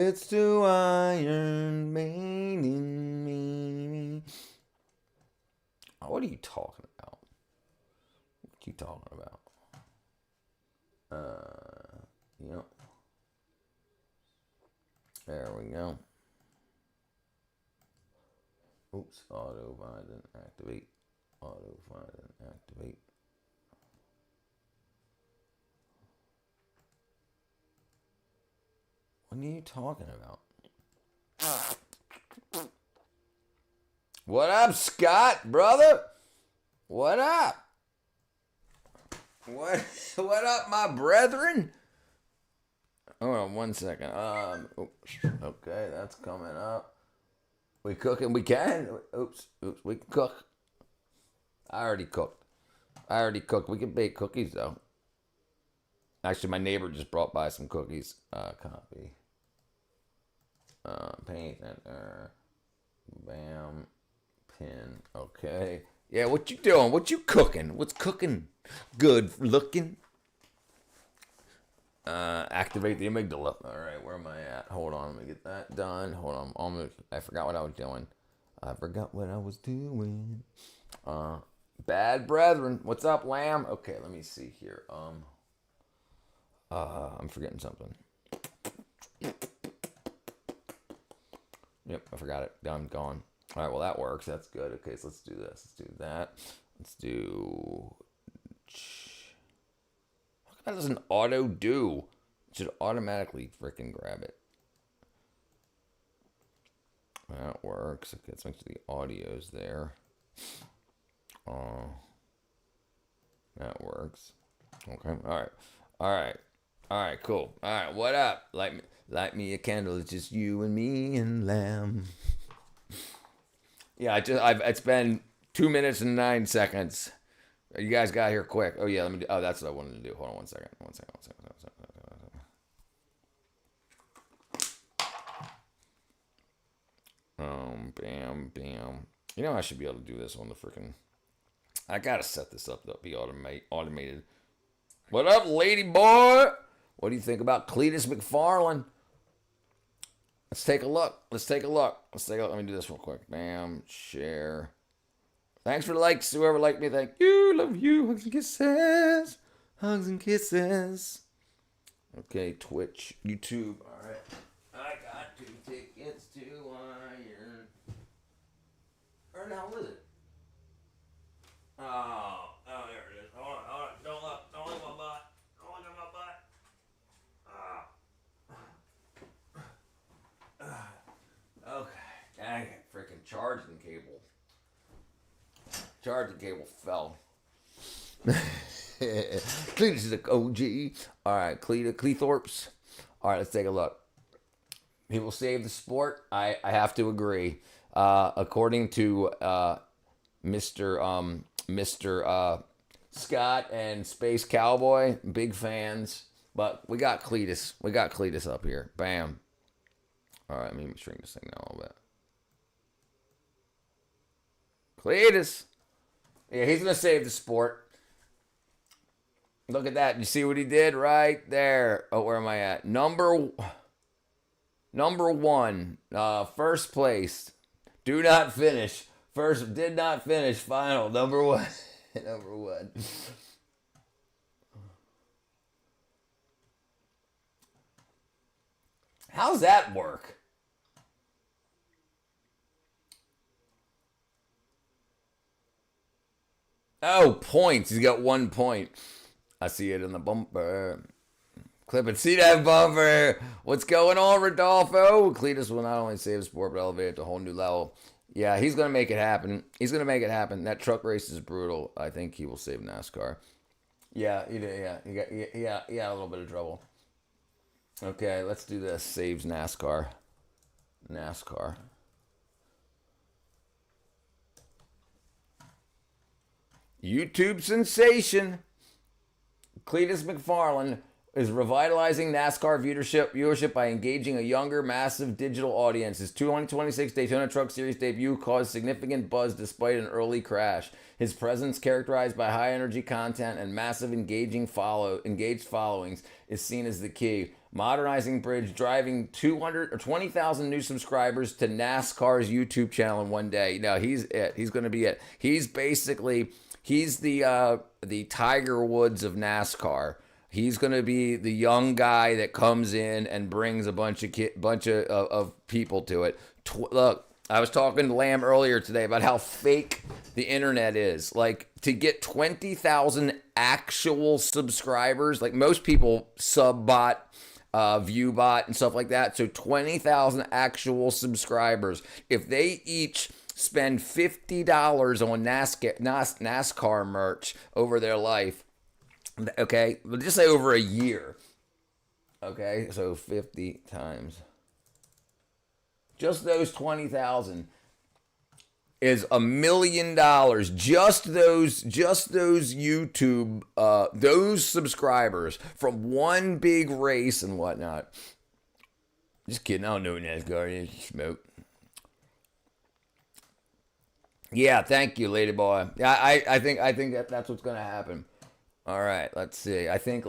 It's to Iron Maiden me. What are you talking about? What are you talking about? Yep. There we go. Oops, auto Biden activate. Auto Biden activate. What are you talking about? What up, Scott, brother? What up? What up, my brethren? Hold on 1 second. Oops. Okay, that's coming up. We cooking? We can. Oops. We can cook. I already cooked. We can bake cookies though. Actually, my neighbor just brought by some cookies. Copy. Paint enter. Bam. Pin. Okay. Yeah, what you doing? What you cooking? What's cooking? Good looking. Activate the amygdala. All right, where am I at? Hold on, let me get that done. Hold on, I forgot what I was doing. Bad brethren, what's up, lamb? Okay, let me see here. I'm forgetting something. Yep, I forgot it. I'm gone. All right, well that works. That's good. Okay, so let's do this. Let's do that. Let's do. How come that doesn't auto do? It should automatically freaking grab it. That works. Okay, let's make sure the audio's there. That works. Okay. All right. Cool. All right. What up? Light me a candle. It's just you and me and Lamb. Yeah. It's been 2 minutes and 9 seconds. You guys got here quick. Oh yeah. Let me do. Oh, that's what I wanted to do. Hold on 1 second. 1 second. Bam. You know I should be able to do this on the freaking. I gotta set this up to be automated. What up, lady boy? What do you think about Cletus McFarland? Let's take a look. Let me do this real quick. Bam, share. Thanks for the likes, whoever liked me. Thank you. Love you. Hugs and kisses. Hugs and kisses. Okay, Twitch, YouTube. All right. I got 2 tickets to Iron. Where the hell is it? Oh, there it is. Hold on. Don't look at my butt. Okay. Dang it. Freaking charging cable. Charging cable fell. Cletus is a OG. Alright, Cleethorpes. Alright, let's take a look. He will save the sport. I have to agree. According to Mr. Scott and Space Cowboy, big fans. But we got Cletus. Up here. Bam. All right, let me shrink this thing down a little bit. Cletus. Yeah, he's going to save the sport. Look at that. You see what he did right there? Oh, where am I at? Number 1. First place. Do not finish. First, did not finish. Final. Number 1. Number 1. How's that work? Oh, points. He's got 1 point. I see it in the bumper. Clip it. See that bumper? What's going on, Rodolfo? Cletus will not only save the sport, but elevate it to a whole new level. Yeah, he's going to make it happen. That truck race is brutal. I think he will save NASCAR. Yeah, he did. Yeah, a little bit of trouble. Okay, let's do this. Saves NASCAR. YouTube sensation. Cletus McFarland is revitalizing NASCAR viewership by engaging a younger, massive digital audience. His 2026 Daytona Truck Series debut caused significant buzz despite an early crash. His presence, characterized by high energy content and massive engaged followings, is seen as the key. Modernizing bridge, driving 200 or 20,000 new subscribers to NASCAR's YouTube channel in one day. No, he's it. He's going to be it. He's the Tiger Woods of NASCAR. He's going to be the young guy that comes in and brings a bunch of people to it. Look, I was talking to Lamb earlier today about how fake the internet is. Like, to get 20,000 actual subscribers, like most people sub-bot, view-bot, and stuff like that. So 20,000 actual subscribers. If they each spend $50 on NASCAR merch over their life, okay, we'll just say over a year. Okay, so 50 times. Just those 20,000 is $1 million. Just those YouTube, those subscribers from one big race and whatnot. Just kidding. I don't know what NASCAR is. Smoke. Yeah, thank you, lady boy. Yeah, I think that's what's gonna happen. All right, let's see. I think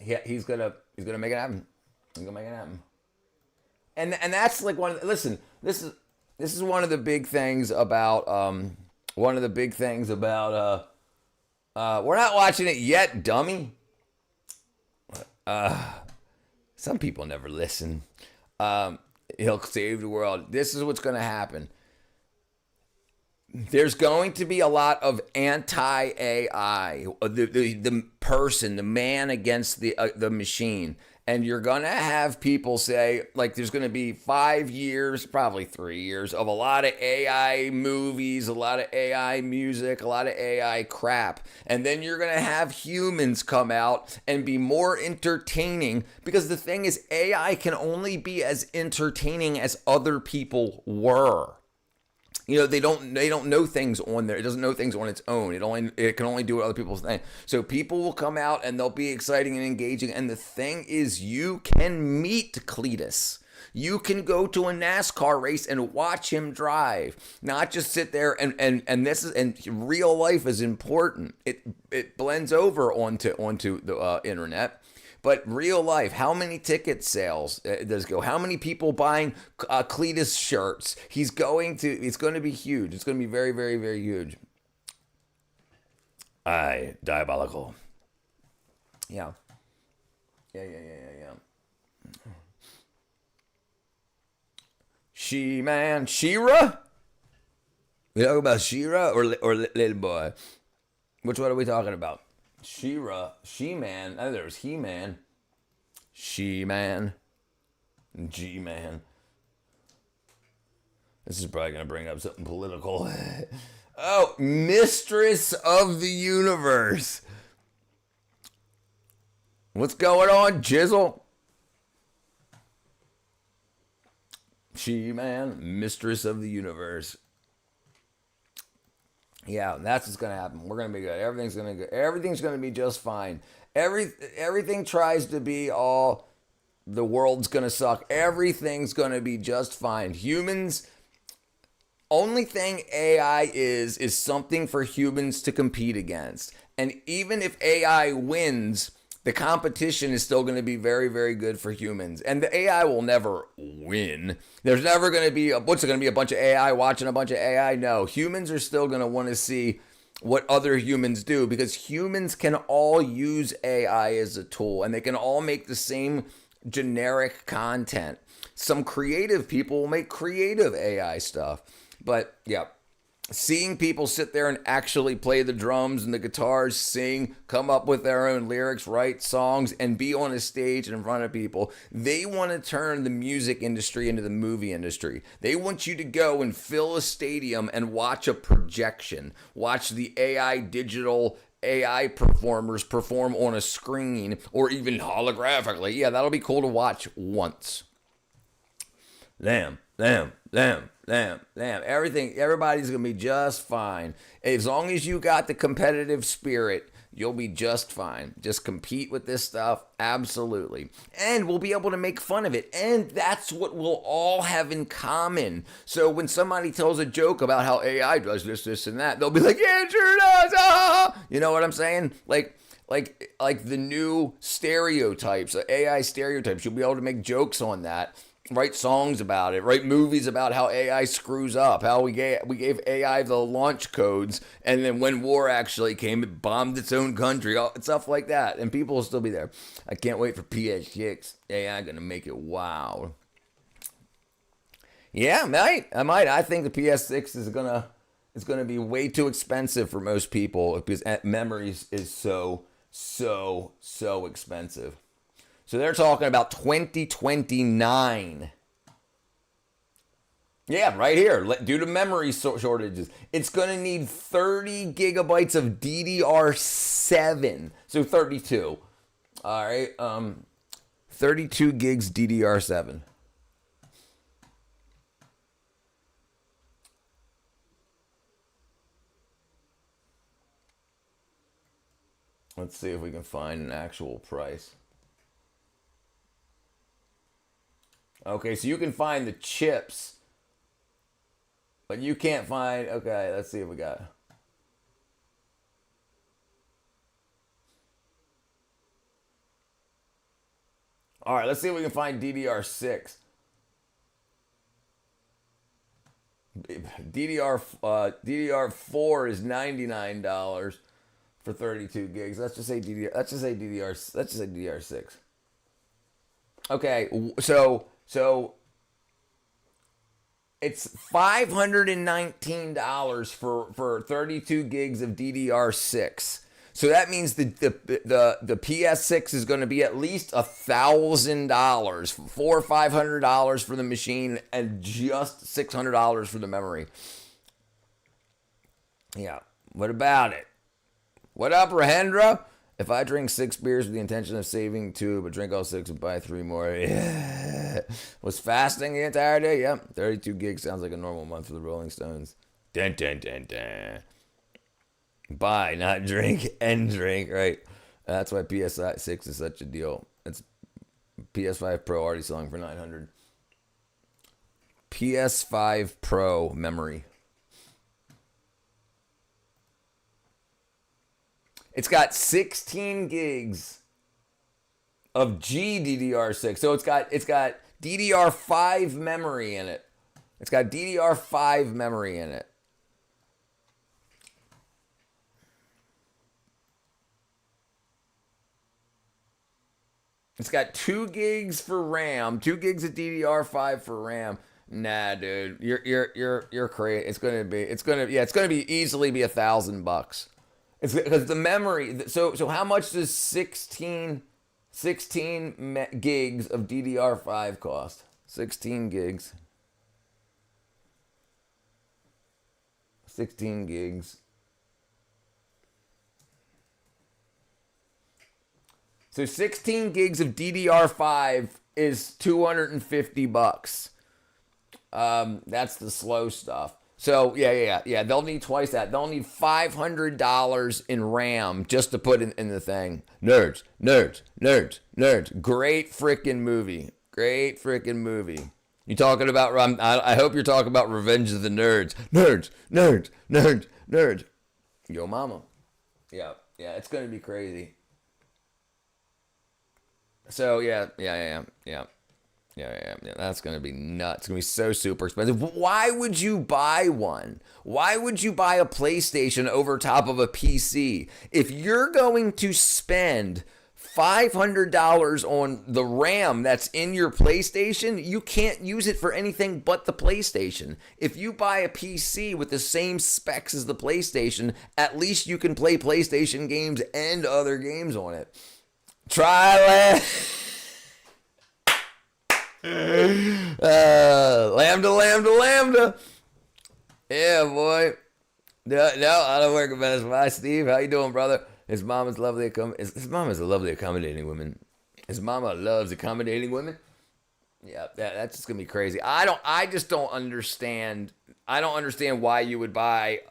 he's gonna make it happen. He's gonna make it happen. And that's like listen, this is one of the big things about we're not watching it yet, dummy. Some people never listen. He'll save the world. This is what's gonna happen. There's going to be a lot of anti-AI, the person, the man against the machine. And you're going to have people say, like, there's going to be 5 years, probably 3 years, of a lot of AI movies, a lot of AI music, a lot of AI crap. And then you're going to have humans come out and be more entertaining, because the thing is, AI can only be as entertaining as other people were. You know, they don't know things on there. It doesn't know things on its own. It can only do what other people think. So people will come out and they'll be exciting and engaging. And the thing is, you can meet Cletus. You can go to a NASCAR race and watch him drive, not just sit there and real life is important. It blends over onto the internet. But real life, how many ticket sales does go? How many people buying Cletus shirts? It's going to be huge. It's going to be very, very, very huge. Diabolical. Yeah. Yeah. She-Man. She-Ra? We talking about She-Ra or Little Boy? Which one are we talking about? She-Ra, She-Man. Oh, there was He-Man, She-Man, G-Man. This is probably going to bring up something political. Oh, Mistress of the Universe. What's going on, Jizzle? She-Man, Mistress of the Universe. Yeah, that's what's going to happen. We're going to be good. Everything's going to be just fine. Everything tries to be all, the world's going to suck. Everything's going to be just fine. Humans, only thing AI is something for humans to compete against. And even if AI wins, the competition is still going to be very, very good for humans. And the AI will never win. There's never going to be, what's it going to be, a bunch of AI watching a bunch of AI? No, humans are still going to want to see what other humans do, because humans can all use AI as a tool and they can all make the same generic content. Some creative people will make creative AI stuff. But yeah. Seeing people sit there and actually play the drums and the guitars, sing, come up with their own lyrics, write songs, and be on a stage in front of people, they want to turn the music industry into the movie industry. They want you to go and fill a stadium and watch a projection. Watch the digital AI performers perform on a screen, or even holographically. Yeah, that'll be cool to watch once. Lamb. Everybody's going to be just fine. As long as you got the competitive spirit, You'll be just fine. Just compete with this stuff. Absolutely. And we'll be able to make fun of it. And that's what we'll all have in common. So when somebody tells a joke about how AI does this, this, and that, they'll be like, yeah, it sure does. Ah! You know what I'm saying? Like the new stereotypes, the AI stereotypes. You'll be able to make jokes on that. Write songs about it, write movies about how AI screws up, how we gave AI the launch codes, and then when war actually came, it bombed its own country, stuff like that, and people will still be there. I can't wait for PS6. AI gonna make it wow. Yeah, I might. I think the PS6 is gonna be way too expensive for most people because memories is so expensive. So they're talking about 2029. Yeah, right here. Due to memory shortages, it's going to need 30 gigabytes of DDR7. So 32. All right. 32 gigs DDR7. Let's see if we can find an actual price. Okay, so you can find the chips, but you can't find, okay, let's see what we got. All right, let's see if we can find DDR6. DDR4 is $99 for 32 gigs. Let's just say DDR6. Okay, so it's $519 for 32 gigs of DDR6. So that means the PS6 is going to be at least $1,000, $400 or $500 for the machine, and just $600 for the memory. Yeah, what about it? What up, Rahendra? If I drink 6 beers with the intention of saving 2, but drink all 6 and buy 3 more, yeah. Was fasting the entire day? Yep. 32 gigs sounds like a normal month for the Rolling Stones. Dun, dun, dun, dun. Buy, not drink, and drink, right? That's why PS6 is such a deal. It's PS5 Pro already selling for $900. PS5 Pro memory. It's got 16 gigs of GDDR6. So it's got DDR5 memory in it. It's got DDR5 memory in it. It's got 2 gigs for RAM, 2 gigs of DDR5 for RAM. Nah, dude, you're crazy. It's gonna be easily be $1,000. It's because the memory. So how much does 16 gigs of DDR5 cost? 16 gigs. 16 gigs. So 16 gigs of DDR5 is $250. That's the slow stuff. So yeah. They'll need twice that. They'll need $500 in RAM just to put in the thing. Nerds. Great freaking movie. You talking about? I hope you're talking about Revenge of the Nerds. Nerds. Yo, mama. Yeah. It's gonna be crazy. So yeah. That's going to be nuts. It's going to be so super expensive. Why would you buy one? Why would you buy a PlayStation over top of a PC? If you're going to spend $500 on the RAM that's in your PlayStation, you can't use it for anything but the PlayStation. If you buy a PC with the same specs as the PlayStation, at least you can play PlayStation games and other games on it. Try that. Lambda. Yeah, boy. No, I don't work about this. Bye, Steve. How you doing, brother? His mama's lovely. His mama's a lovely, accommodating woman. His mama loves accommodating women. Yeah, that's just gonna be crazy. I just don't understand. I don't understand why you would buy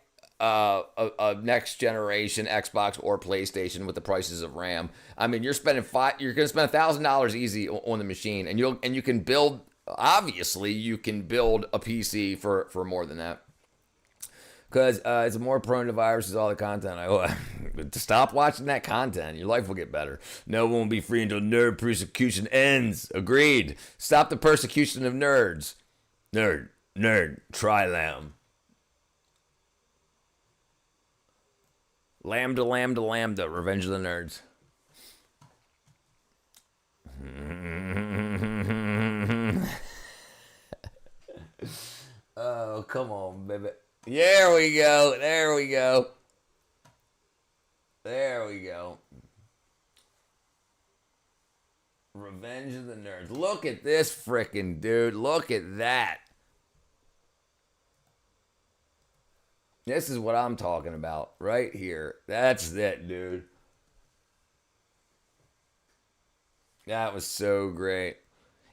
a next generation Xbox or PlayStation with the prices of RAM. I mean, you're gonna spend $1,000 easy on the machine, and you can build. Obviously, you can build a PC for more than that. Because it's more prone to viruses, all the content. Stop watching that content. Your life will get better. No one will be free until nerd persecution ends. Agreed. Stop the persecution of nerds. Nerd, try lamb. Lambda, Revenge of the Nerds. Oh, come on, baby. There we go. Revenge of the Nerds. Look at this frickin' dude. Look at that. This is what I'm talking about right here. That's it, dude. That was so great.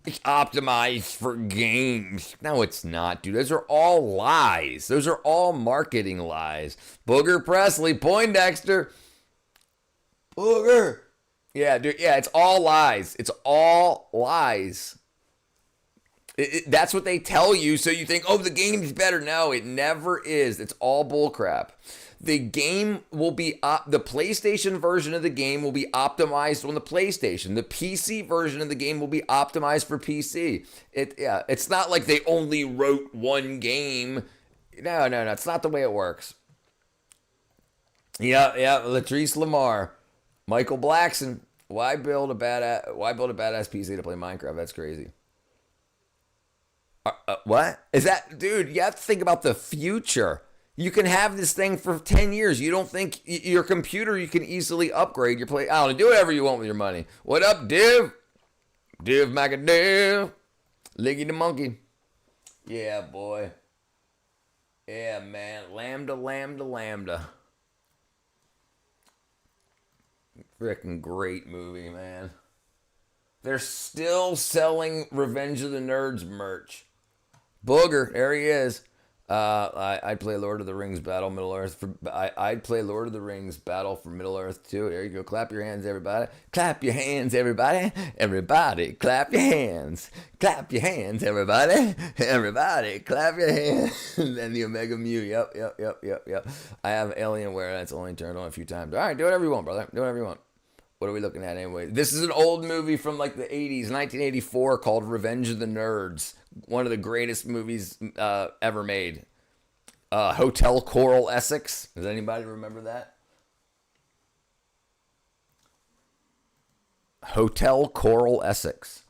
It's optimized for games. No, it's not, dude. Those are all lies. Those are all marketing lies. Booger Presley, Poindexter. Booger. Yeah, dude. Yeah, it's all lies. It's all lies. That's what they tell you, so you think, oh, the game's better. No, it never is. It's all bullcrap. The game will be the PlayStation version of the game will be optimized on the PlayStation. The PC version of the game will be optimized for PC. It's not like they only wrote one game. No, it's not the way it works. Yeah, Latrice Lamar, Michael Blackson. Why build a badass PC to play Minecraft? That's crazy. What is that, dude? You have to think about the future. You can have this thing for 10 years. You don't think your computer, you can easily upgrade your play. I don't know, do whatever you want with your money. What up, Div? Div Macadiv. Liggy the monkey. Yeah, boy. Yeah, man. Lambda. Freaking great movie, man. They're still selling Revenge of the Nerds merch. Booger, there he is. I'd play Lord of the Rings Battle Middle Earth. I'd play Lord of the Rings Battle for Middle Earth too. There you go. Clap your hands, everybody. Clap your hands, everybody. Everybody, clap your hands. Clap your hands, everybody. Everybody, clap your hands. And the Omega Mew. Yep. I have Alienware. That's only turned on a few times. All right, do whatever you want, brother. Do whatever you want. What are we looking at anyway? This is an old movie from like the 80s, 1984, called Revenge of the Nerds. One of the greatest movies ever made. Hotel Coral Essex. Does anybody remember that? Hotel Coral Essex.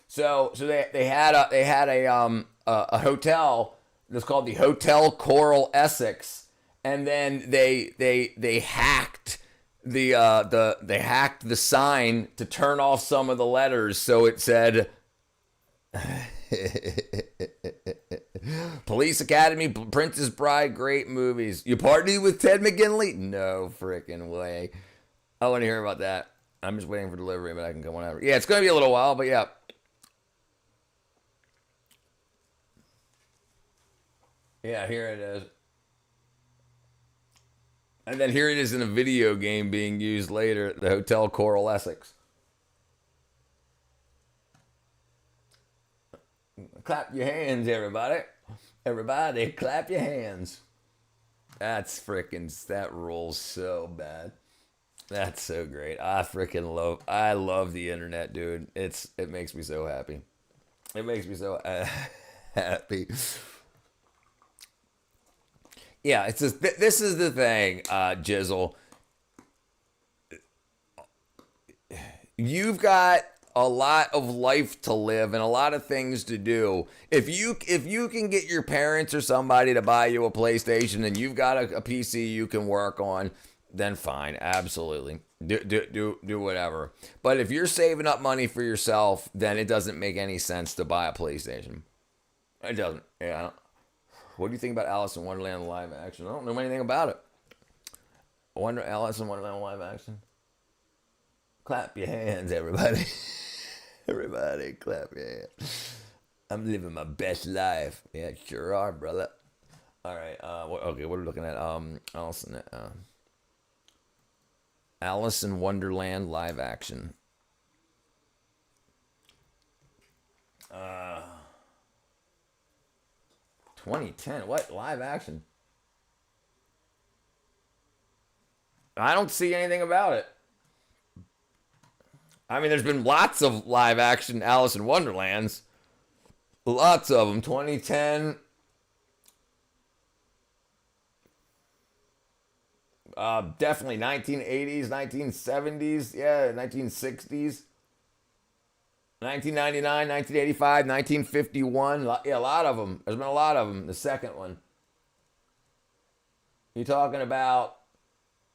So they had a hotel that's called the Hotel Coral Essex, and then they hacked they hacked the sign to turn off some of the letters, so it said Police Academy, Princess Bride, great movies. You party with Ted McGinley? No freaking way. I want to hear about that. I'm just waiting for delivery, but I can go whenever. Yeah, it's going to be a little while, but yeah. Yeah, here it is. And then here it is in a video game being used later, the Hotel Coral Essex. Clap your hands, everybody. Everybody, clap your hands. That rules so bad. That's so great. I love the internet, dude. It makes me so happy. It makes me so happy. Yeah, it's just, this is the thing, Jizzle. You've got a lot of life to live and a lot of things to do. If you can get your parents or somebody to buy you a PlayStation and you've got a PC you can work on, then fine, absolutely. Do whatever. But if you're saving up money for yourself, then it doesn't make any sense to buy a PlayStation. It doesn't. Yeah. What do you think about Alice in Wonderland live action? I don't know anything about it. Alice in Wonderland live action. Clap your hands, everybody. Everybody, clap your hands. I'm living my best life. Yeah, sure are, brother. All right. Okay, what are we looking at? Alice in Wonderland live action. 2010. What live action? I don't see anything about it. I mean, there's been lots of live action Alice in Wonderlands. Lots of them. 2010. Definitely 1980s, 1970s, yeah, 1960s, 1999, 1985, 1951. Yeah, a lot of them. There's been a lot of them. The second one. You talking about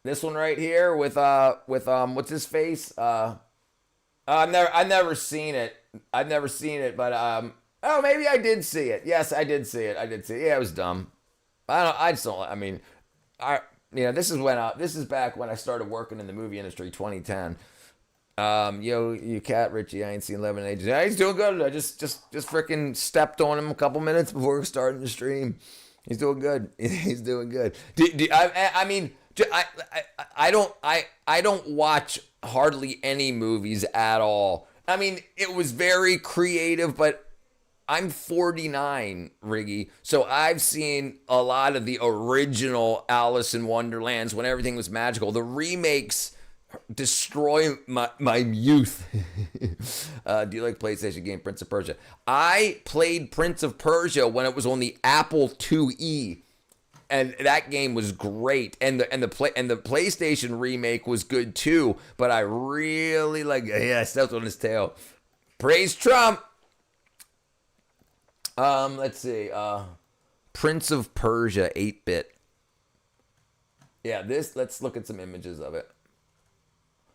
this one right here with what's his face? I've never seen it. I've never seen it, but oh, maybe I did see it. Yes, I did see it. I did see it. Yeah, it was dumb. I just don't. I mean, this is back when I started working in the movie industry, 2010. You cat Richie, I ain't seen 11 Ages. Yeah, he's doing good. I just freaking stepped on him a couple minutes before starting the stream. He's doing good. He's doing good. I mean, I don't watch hardly any movies at all. I mean, it was very creative, but I'm 49, Riggy, so I've seen a lot of the original Alice in Wonderlands when everything was magical. The remakes destroy my youth. Do you like PlayStation game Prince of Persia? I played Prince of Persia when it was on the Apple IIe, and that game was great. And the PlayStation remake was good too. But I really I stepped on his tail. Praise Trump. Let's see. Prince of Persia 8-bit. Yeah, let's look at some images of it.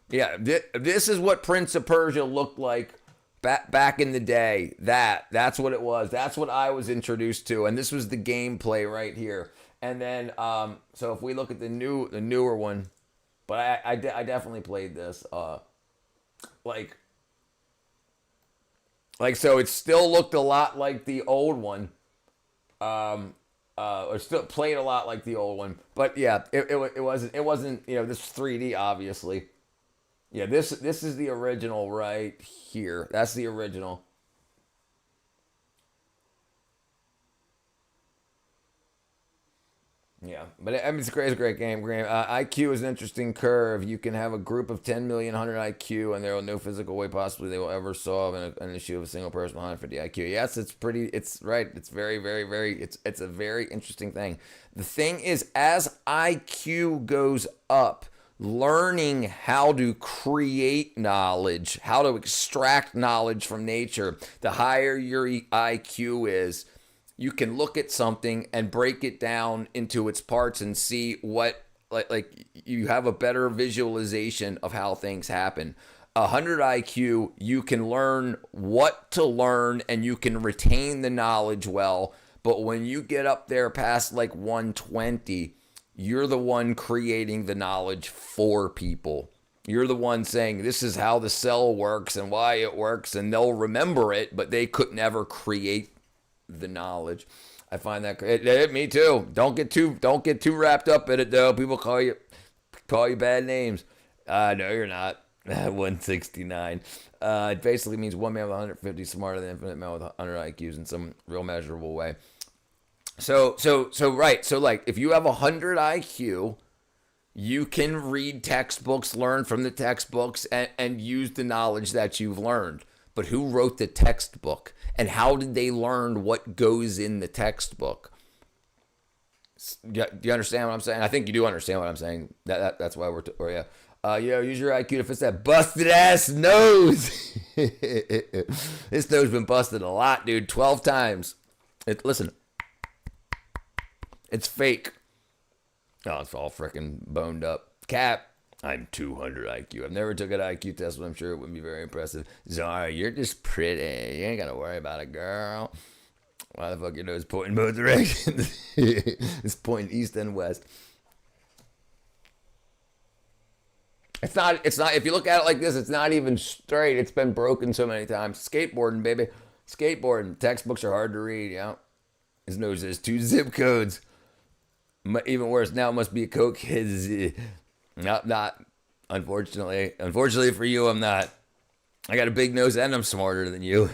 Yeah, this is what Prince of Persia looked like back in the day. That's what it was. That's what I was introduced to, and this was the gameplay right here. And then, so if we look at the newer one, but I definitely played this. So it still looked a lot like the old one. Or still played a lot like the old one. But yeah, it wasn't, this was 3D obviously. Yeah, this is the original right here. That's the original. Yeah, but I mean, it's a great game. IQ is an interesting curve. You can have a group of 10 million 100 IQ, and there are no physical way possibly they will ever solve an issue of a single person with 150 IQ. Yes, it's right. It's very, very, very, it's a very interesting thing. The thing is, as IQ goes up, learning how to create knowledge, how to extract knowledge from nature, the higher your IQ is, you can look at something and break it down into its parts and see what, like you have a better visualization of how things happen. 100 IQ, you can learn what to learn and you can retain the knowledge well. But when you get up there past like 120, you're the one creating the knowledge for people. You're the one saying this is how the cell works and why it works, and they'll remember it, but they could never create the knowledge. I find that me too. Don't get too wrapped up in it though. People call you bad names. No, you're not. 169. It basically means one man with 150 smarter than infinite man with 100 IQs in some real measurable way. So right. So like if you have 100 IQ, you can read textbooks, learn from the textbooks, and use the knowledge that you've learned. But who wrote the textbook? And how did they learn what goes in the textbook? Do you understand what I'm saying? I think you do understand what I'm saying. That's why use your IQ to fix that busted ass nose. This nose been busted a lot, dude. 12 times. Listen, it's fake. Oh, it's all freaking boned up. Cap. I'm 200 IQ. I've never took an IQ test, but I'm sure it would be very impressive. Zara, you're just pretty. You ain't got to worry about it, girl. Why the fuck your nose pointing both directions? It's pointing east and west. It's not, if you look at it like this, it's not even straight. It's been broken so many times. Skateboarding, baby. Skateboarding. Textbooks are hard to read, yeah. His nose has 2 zip codes. Even worse, now it must be a coke. Not. Unfortunately for you, I'm not. I got a big nose and I'm smarter than you.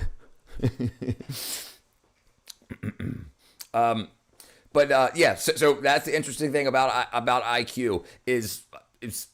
Yeah, so that's the interesting thing about IQ is it's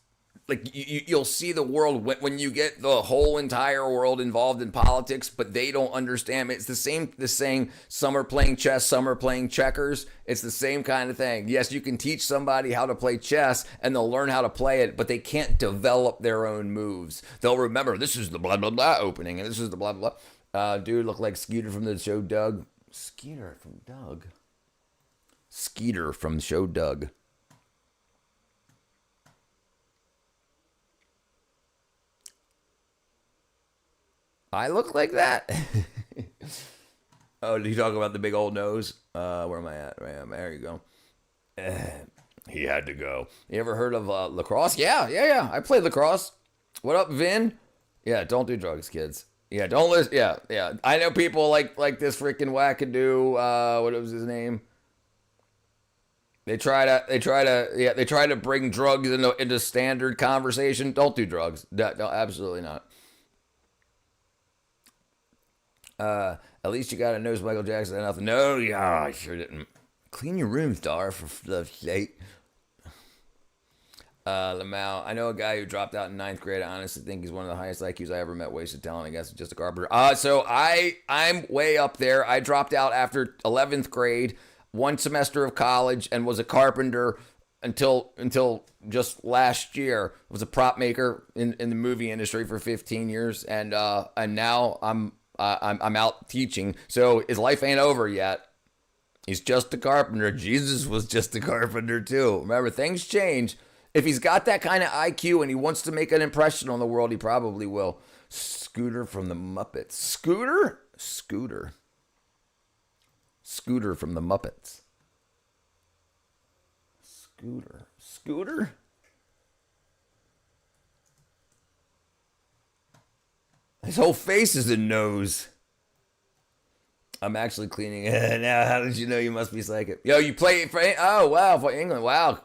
like you'll see the world when you get the whole entire world involved in politics, but they don't understand. It's the same. The saying, "Some are playing chess, some are playing checkers." It's the same kind of thing. Yes, you can teach somebody how to play chess, and they'll learn how to play it, but they can't develop their own moves. They'll remember this is the blah blah blah opening, and this is the blah blah blah. Dude, look like Skeeter from the show Doug. Skeeter from Doug. Skeeter from the show Doug. I look like that. Oh, did you talk about the big old nose? Where am I at? There you go. He had to go. You ever heard of lacrosse? Yeah. I played lacrosse. What up, Vin? Yeah, don't do drugs, kids. Yeah, don't listen. Yeah. I know people like this freaking wackadoo. What was his name? They try to bring drugs into standard conversation. Don't do drugs. No, absolutely not. At least you got a nose Michael Jackson enough. No, yeah, I sure didn't. Clean your room, Star, for love's sake. Lamau, I know a guy who dropped out in 9th grade. I honestly think he's one of the highest IQs I ever met. Wasted talent, I guess, just a carpenter. So I'm way up there. I dropped out after 11th grade, one semester of college, and was a carpenter until just last year. I was a prop maker in the movie industry for 15 years, and now I'm out teaching. So his life ain't over yet. He's just a carpenter. Jesus was just a carpenter too. Remember, things change. If he's got that kind of IQ and he wants to make an impression on the world, he probably will. Scooter from the Muppets. Scooter from the Muppets. Scooter? His whole face is a nose. I'm actually cleaning it now. How did you know? You must be psychic. Yo, you play for? Oh wow, for England. Wow,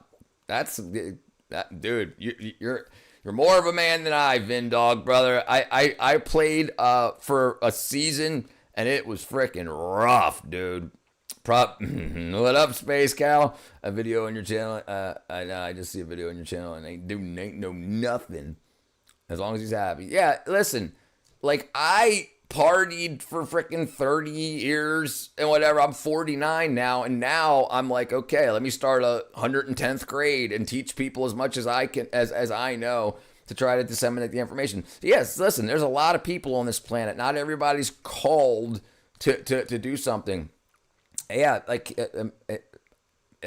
dude. You're more of a man than I, Vin Dog, brother. I played for a season and it was freaking rough, dude. What up, Space Cow? A video on your channel. I just see a video on your channel and ain't know nothing. As long as he's happy. Yeah, listen. Like, I partied for freaking 30 years and whatever. I'm 49 now, and now I'm like, okay, let me start a 110th grade and teach people as much as I can, as I know, to try to disseminate the information. Yes, listen, there's a lot of people on this planet. Not everybody's called to do something. Yeah, like,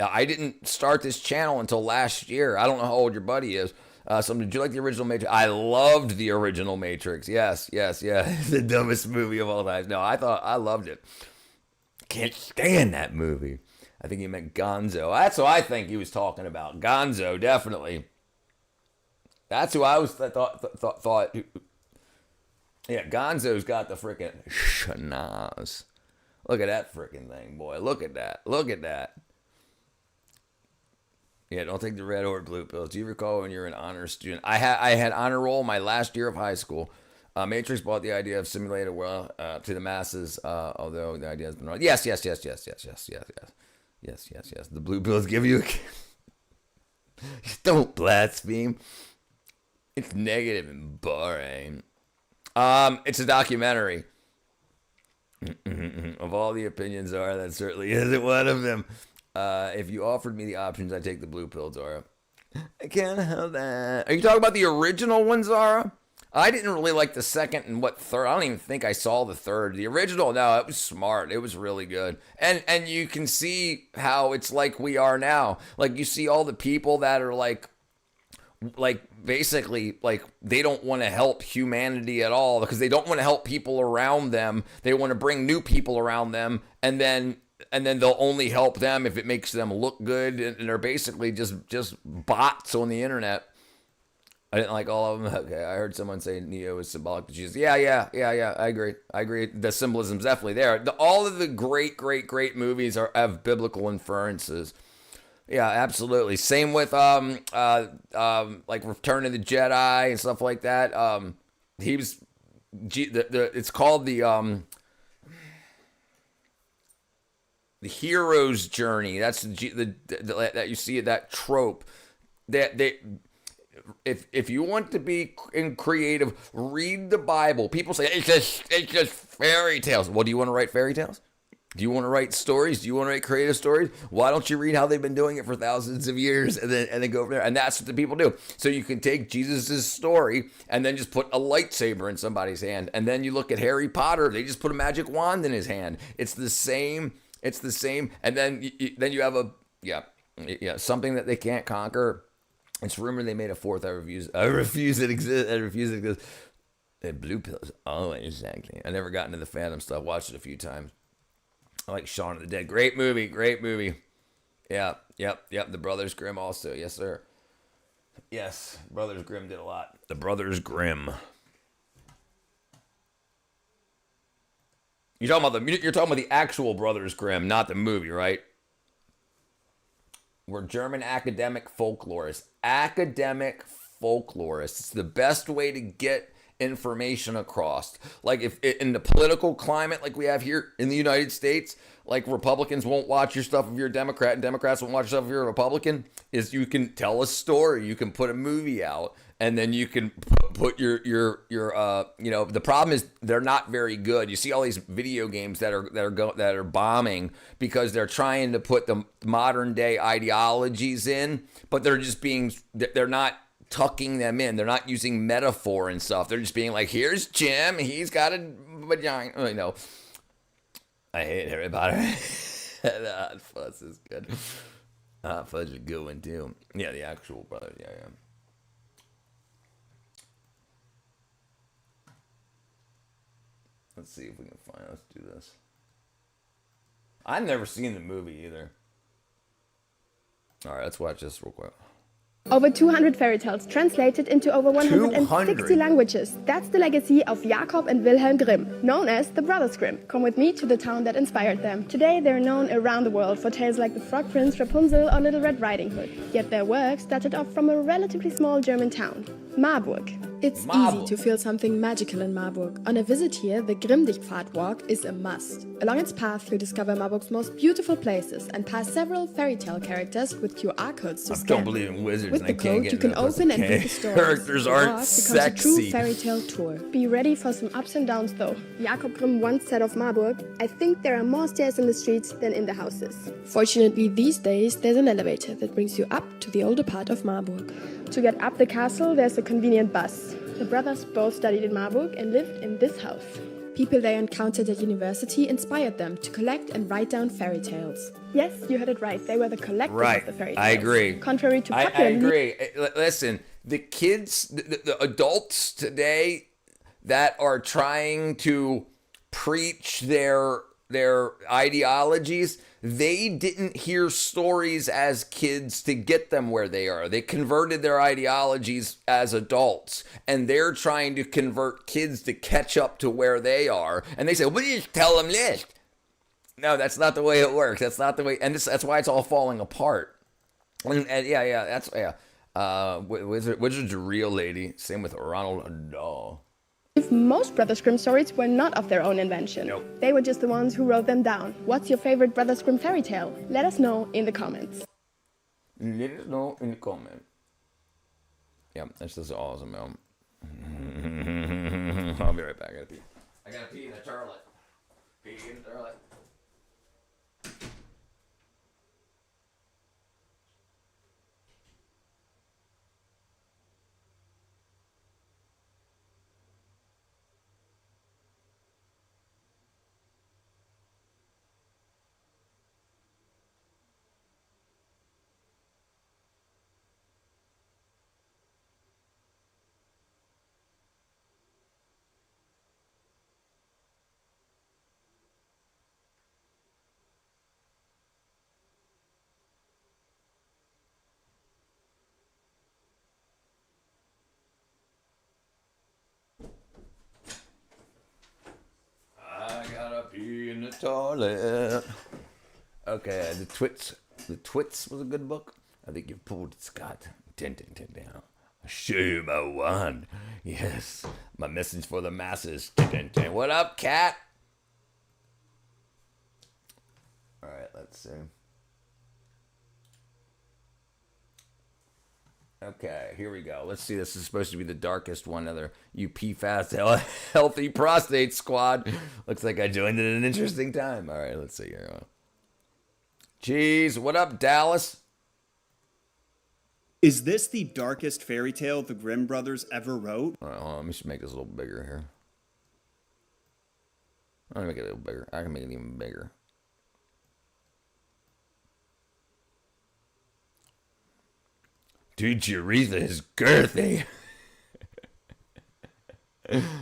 I didn't start this channel until last year. I don't know how old your buddy is. So did you like the original Matrix? I loved the original Matrix. Yes. The dumbest movie of all time. No, I loved it. Can't stand that movie. I think he meant Gonzo. That's who I think he was talking about. Gonzo, definitely. That's who I was thought. Yeah, Gonzo's got the freaking schnoz. Look at that freaking thing, boy. Look at that. Yeah, don't take the red or blue pills. Do you recall when you were an honor student? I had honor roll my last year of high school. Matrix brought the idea of simulated world to the masses, although the idea has been wrong. Yes. The blue pills give you don't blaspheme. It's negative and boring. It's a documentary. Of all the opinions, Zara, that certainly isn't one of them. If you offered me the options, I'd take the blue pill, Zara. I can't have that. Are you talking about the original one, Zara? I didn't really like the second and third. I don't even think I saw the third. The original, no, it was smart. It was really good. And you can see how it's like we are now. Like, you see all the people that are like basically, like, they don't want to help humanity at all because they don't want to help people around them. They want to bring new people around them, and then they'll only help them if it makes them look good, and they're basically just bots on the internet. I didn't like all of them. Okay, I heard someone say Neo is symbolic to Jesus. Yeah, I agree. The symbolism's definitely there. All of the great movies have biblical inferences. Yeah, absolutely. Same with like Return of the Jedi and stuff like that. He was it's called the hero's journey. That's that you see that trope. That they if you want to be in creative, read the Bible. People say it's just fairy tales. Well, do you want to write fairy tales? Do you want to write stories? Do you want to write creative stories? Why don't you read how they've been doing it for thousands of years and then go over there? And that's what the people do. So you can take Jesus' story and then just put a lightsaber in somebody's hand. And then you look at Harry Potter. They just put a magic wand in his hand. It's the same. It's the same. And then you have something that they can't conquer. It's rumored they made a fourth. I refuse it exists. I refuse it exists. Blue pills. Oh, exactly. I never got into the Phantom stuff. Watched it a few times. I like Shaun of the Dead. Great movie. Great movie. Yeah. Yep. The Brothers Grimm also. Yes, sir. Yes. Brothers Grimm did a lot. The Brothers Grimm. You're talking about the actual Brothers Grimm, not the movie, right? We're German academic folklorists. Academic folklorists. It's the best way to get information across. Like if in the political climate like we have here in the United States, like Republicans won't watch your stuff if you're a Democrat and Democrats won't watch your stuff if you're a Republican, is you can tell a story, you can put a movie out, and then you can put your the problem is they're not very good. You see all these video games that are bombing because they're trying to put the modern day ideologies in, but they're not tucking them in. They're not using metaphor and stuff. They're just being like, here's Jim, he's got a vagina. I hate Harry Potter. The Hot Fuzz is good. Hot Fuzz is a good one too. Yeah, the actual brother. Yeah. Let's see if we can find. Let's do this. I've never seen the movie either. All right, let's watch this real quick. Over 200 fairy tales translated into over 160 200. languages. That's the legacy of Jakob and Wilhelm Grimm, known as the Brothers Grimm. Come with me to the town that inspired them. Today they're known around the world for tales like The Frog Prince, Rapunzel or Little Red Riding Hood. Yet their work started off from a relatively small German town, Marburg. It's easy to feel something magical in Marburg. On a visit here, the Grimmdichtpfad walk is a must. Along its path, you'll discover Marburg's most beautiful places and pass several fairy tale characters with QR codes to scan. I don't believe in wizards. With the code, you can open and read the stories. Characters aren't sexy. A true fairy tale tour. Be ready for some ups and downs though. Jakob Grimm once said of Marburg, I think there are more stairs in the streets than in the houses. Fortunately, these days, there's an elevator that brings you up to the older part of Marburg. To get up the castle, there's a convenient bus. The brothers both studied in Marburg and lived in this house. People they encountered at university inspired them to collect and write down fairy tales. Yes, you heard it right. They were the collectors of the fairy tales. I agree. Contrary to popular... I agree. Listen, the kids, the adults today that are trying to preach their ideologies, they didn't hear stories as kids to get them where they are. They converted their ideologies as adults, and they're trying to convert kids to catch up to where they are. And they say, well, you just tell them this. No, that's not the way it works. That's not the way, and that's why it's all falling apart. Wizard's a real lady. Same with Ronald Dahl. Most Brothers Grimm stories were not of their own invention. Nope. They were just the ones who wrote them down. What's your favorite Brothers Grimm fairy tale? Let us know in the comments. Let us know in the comments. Yeah, that's just awesome, man. I'll be right back. I gotta pee in the toilet. Pee in the toilet. I gotta pee in the toilet. Okay, the Twitch The Twits was a good book. I think you pulled it, Scott. Tin down. Show you my wand. Yes, my message for the masses. Tin. What up, cat? All right, let's see. Okay, here we go. Let's see. This is supposed to be the darkest one of you PFAS healthy prostate squad. Looks like I joined at an interesting time. All right, let's see here. Jeez, what up, Dallas? Is this the darkest fairy tale the Grimm brothers ever wrote? All right, hold on. Let me just make this a little bigger here. I'm gonna make it a little bigger. I can make it even bigger. Dude, Eureka is girthy.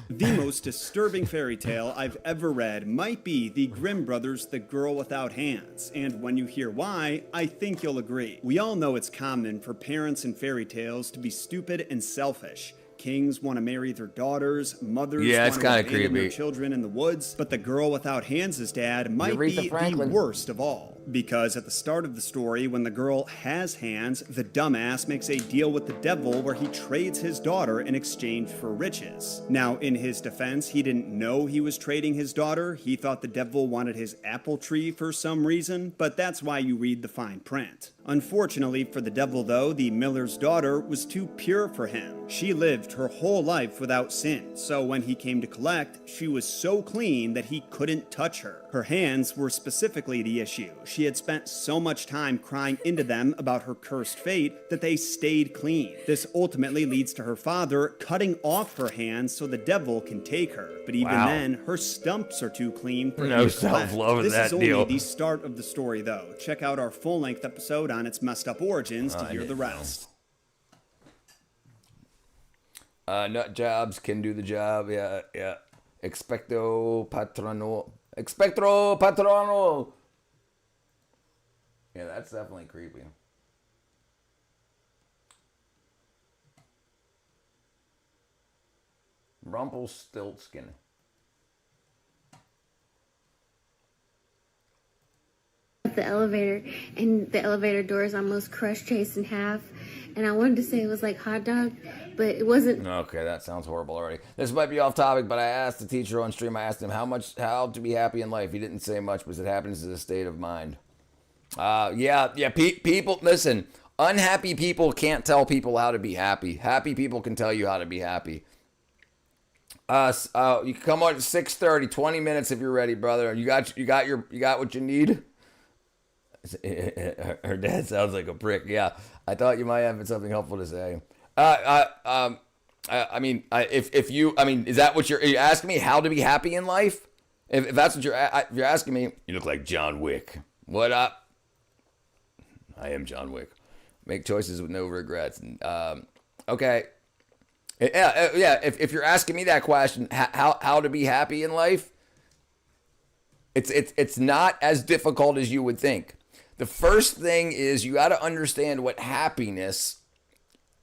The most disturbing fairy tale I've ever read might be the Grimm brothers' The Girl Without Hands, and when you hear why, I think you'll agree. We all know it's common for parents in fairy tales to be stupid and selfish. Kings want to marry their daughters, mothers want to abandon their children in the woods, but the Girl Without Hands' dad might be the worst of all. Because at the start of the story, when the girl has hands, the dumbass makes a deal with the devil where he trades his daughter in exchange for riches. Now, in his defense, he didn't know he was trading his daughter. He thought the devil wanted his apple tree for some reason, but that's why you read the fine print. Unfortunately for the devil, though, the miller's daughter was too pure for him. She lived her whole life without sin, so when he came to collect, she was so clean that he couldn't touch her. Her hands were specifically the issue. She had spent so much time crying into them about her cursed fate that they stayed clean. This ultimately leads to her father cutting off her hands so the devil can take her. But even then, her stumps are too clean for him to collect. Self-love in that deal. This is only the start of the story, though. Check out our full-length episode on its messed up origins to hear the rest. Nut jobs can do the job. Yeah. Expecto patrono. Expectro patrono. Yeah, that's definitely creepy. Rumpelstiltskin. The elevator, and the elevator doors almost crushed Chase in half, and I wanted to say it was like hot dog, but it wasn't. Okay, that sounds horrible already. This might be off topic, but I asked the teacher on stream, I asked him how to be happy in life. He didn't say much, because it happens as a state of mind. People, listen, unhappy people can't tell people how to be happy. Happy people can tell you how to be happy. You can come on at 6:30, 20 minutes if you're ready, brother. You got what you need? Her dad sounds like a prick. Yeah, I thought you might have something helpful to say. Is that what you're asking me? How to be happy in life? If that's what you're asking me, you look like John Wick. What up? I am John Wick. Make choices with no regrets. Okay. Yeah. If you're asking me that question, how to be happy in life, it's not as difficult as you would think. The first thing is you got to understand what happiness,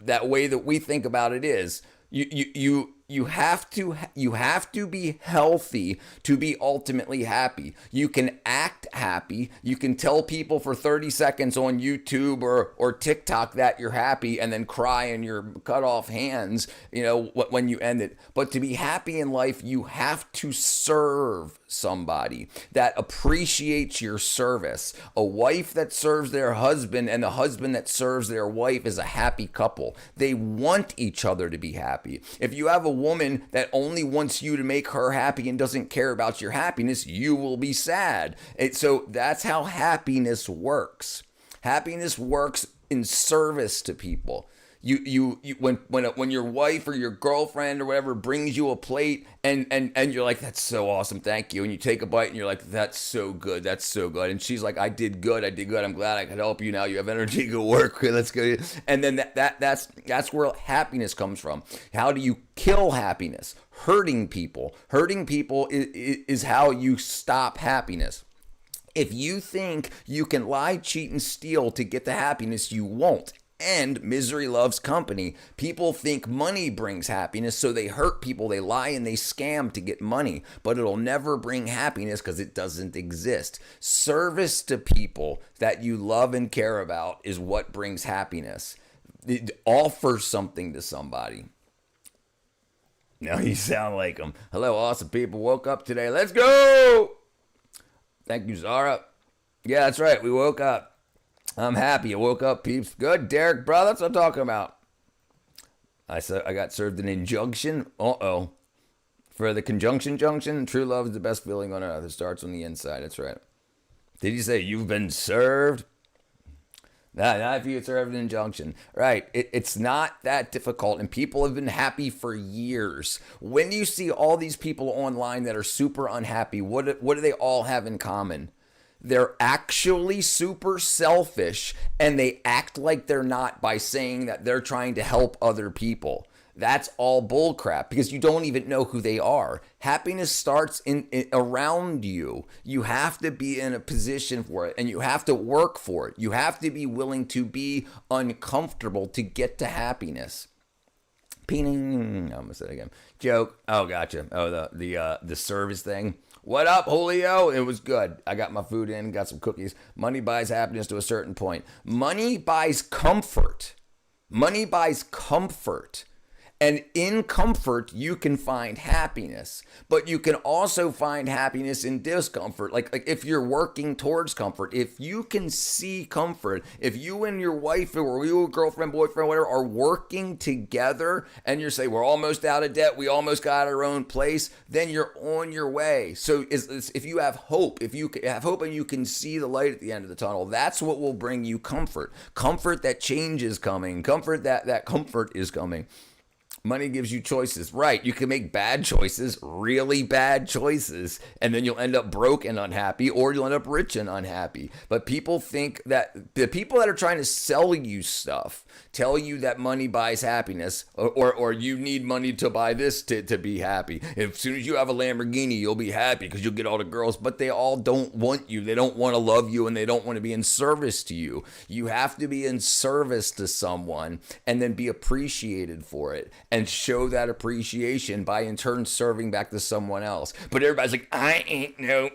that way that we think about it, is. You have to be healthy to be ultimately happy. You can act happy. You can tell people for 30 seconds on YouTube or TikTok that you're happy and then cry in your cut off hands, when you end it. But to be happy in life, you have to serve somebody that appreciates your service. A wife that serves their husband and a husband that serves their wife is a happy couple. They want each other to be happy. If you have a woman that only wants you to make her happy and doesn't care about your happiness, you will be sad. So that's how happiness works. Happiness works in service to people. When your wife or your girlfriend or whatever brings you a plate and you're like, that's so awesome, thank you, and you take a bite and you're like, that's so good, and she's like, I did good, I'm glad I could help you, now you have energy to go work, let's go. And then that's where happiness comes from. How do you kill happiness? Hurting people is how you stop happiness. If you think you can lie, cheat, and steal to get the happiness, you won't. And misery loves company. People think money brings happiness, so they hurt people, they lie, and they scam to get money. But it'll never bring happiness because it doesn't exist. Service to people that you love and care about is what brings happiness. Offer something to somebody. Now you sound like them. Hello, awesome people. Woke up today. Let's go. Thank you, Zara. Yeah, that's right. We woke up. I'm happy. I woke up, peeps. Good, Derek, brother. That's what I'm talking about. I got served an injunction. Uh-oh. For the conjunction junction, true love is the best feeling on earth. It starts on the inside. That's right. Did you say you've been served? Not if you served an injunction. Right. It's not that difficult, and people have been happy for years. When you see all these people online that are super unhappy, what do they all have in common? They're actually super selfish, and they act like they're not by saying that they're trying to help other people. That's all bullcrap because you don't even know who they are. Happiness starts in around you. You have to be in a position for it, and you have to work for it. You have to be willing to be uncomfortable to get to happiness. I'm gonna say it again. Joke. Oh, gotcha. Oh, the service thing. What up, Julio? It was good. I got my food in, got some cookies. Money buys happiness to a certain point. Money buys comfort. Money buys comfort. And in comfort, you can find happiness. But you can also find happiness in discomfort. Like if you're working towards comfort, if you can see comfort, if you and your wife or you, girlfriend, boyfriend, whatever, are working together and you say, we're almost out of debt, we almost got our own place, then you're on your way. So if you have hope, if you have hope and you can see the light at the end of the tunnel, that's what will bring you comfort. Comfort that change is coming. Comfort that comfort is coming. Money gives you choices. Right. You can make bad choices, really bad choices, and then you'll end up broke and unhappy, or you'll end up rich and unhappy. But people think that the people that are trying to sell you stuff tell you that money buys happiness, or you need money to buy this to be happy. As soon as you have a Lamborghini, you'll be happy because you'll get all the girls, but they all don't want you. They don't want to love you, and they don't want to be in service to you. You have to be in service to someone and then be appreciated for it. And show that appreciation by in turn serving back to someone else. But everybody's like, I ain't your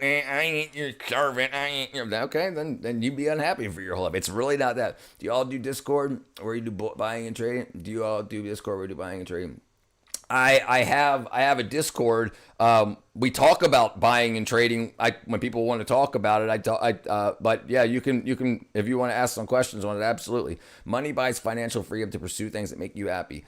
servant. I ain't your... Okay, then you be unhappy for your whole life. It's really not that. Do you all do Discord where you do buying and trading? Do you all do Discord where you do buying and trading? I have a Discord. We talk about buying and trading. When people want to talk about it, but yeah, you can if you want to ask some questions on it. Absolutely. Money buys financial freedom to pursue things that make you happy.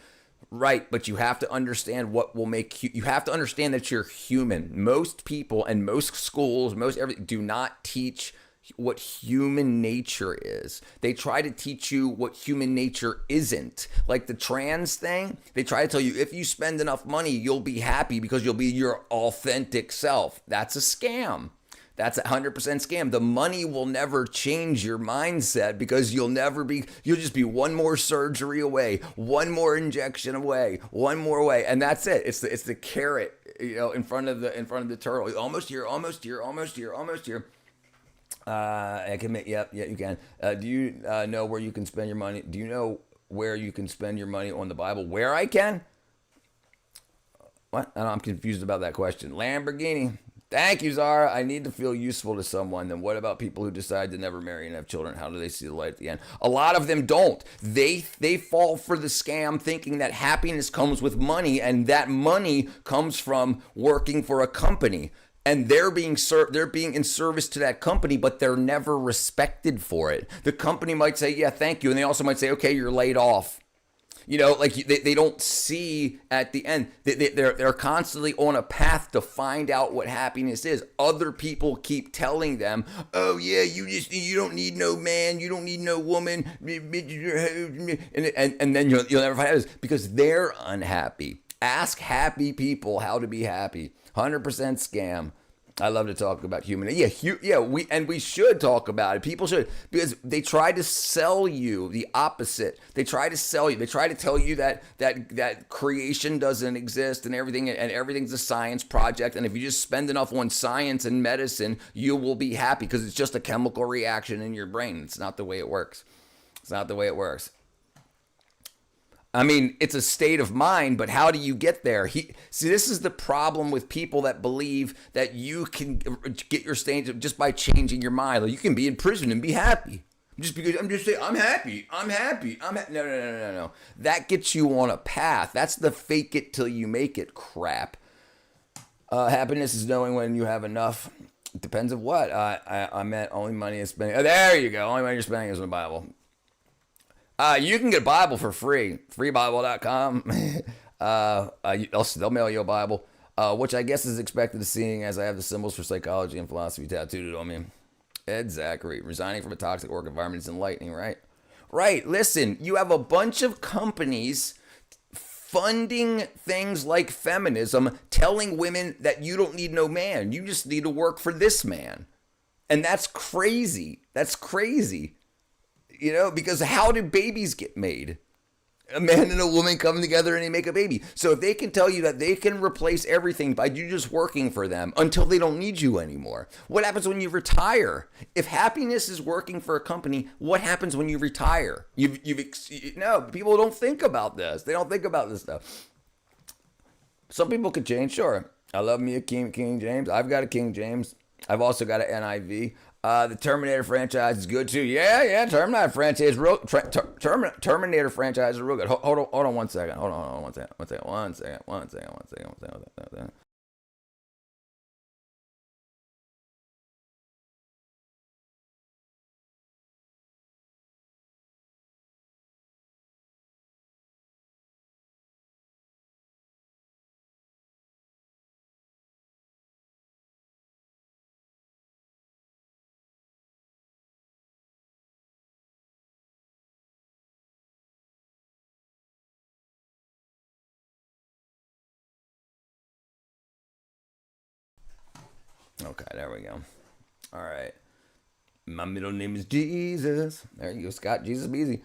Right, but you have to understand what will make you have to understand that you're human. Most people and most schools, everything do not teach what human nature is. They try to teach you what human nature isn't. Like the trans thing, they try to tell you if you spend enough money, you'll be happy because you'll be your authentic self. That's a scam. That's 100% scam. The money will never change your mindset because you'll just be one more surgery away, one more injection away, one more way, and that's it. It's the carrot, in front of the turtle. Almost here. I can make, yep, yeah, you can. Do you know where you can spend your money? Do you know where you can spend your money on the Bible? Where I can? What? I'm confused about that question. Lamborghini. Thank you, Zara. I need to feel useful to someone. Then what about people who decide to never marry and have children? How do they see the light at the end? A lot of them don't. They fall for the scam thinking that happiness comes with money, and that money comes from working for a company. And they're being in service to that company, but they're never respected for it. The company might say, yeah, thank you. And they also might say, okay, you're laid off. Like they don't see at the end. They're constantly on a path to find out what happiness is. Other people keep telling them, "Oh yeah, you don't need no man, you don't need no woman," and then you'll never find out because they're unhappy. Ask happy people how to be happy. 100% scam. I love to talk about human. We should talk about it. People should, because they try to sell you the opposite. They try to sell you. They try to tell you that creation doesn't exist and everything's a science project. And if you just spend enough on science and medicine, you will be happy because it's just a chemical reaction in your brain. It's not the way it works. It's not the way it works. I mean, it's a state of mind, but how do you get there? See, this is the problem with people that believe that you can get your state just by changing your mind. Like, you can be in prison and be happy. Just because I'm just saying, I'm happy. No. That gets you on a path. That's the fake it till you make it crap. Happiness is knowing when you have enough. It depends on what. I meant only money is spending. Oh, there you go. Only money you're spending is in the Bible. You can get a Bible for free. Freebible.com. They'll mail you a Bible, which I guess is expected to seeing as I have the symbols for psychology and philosophy tattooed on me. Ed Zachary, resigning from a toxic work environment is enlightening, right? Right. Listen, you have a bunch of companies funding things like feminism, telling women that you don't need no man. You just need to work for this man. And that's crazy. That's crazy. You know, because how do babies get made? A man and a woman come together and they make a baby. So if they can tell you that they can replace everything by you just working for them until they don't need you anymore, what happens when you retire? If happiness is working for a company, what happens when you retire? No, people don't think about this. They don't think about this stuff. Some people could change, sure. I love me a King James. I've got a King James. I've also got an NIV. The Terminator franchise is good too. Yeah. Terminator franchise is real. Terminator franchise is real good. Hold on 1 second. Hold on 1 second. 1 second. Okay, there we go. All right. My middle name is Jesus. There you go, Scott. Jesus Beasy.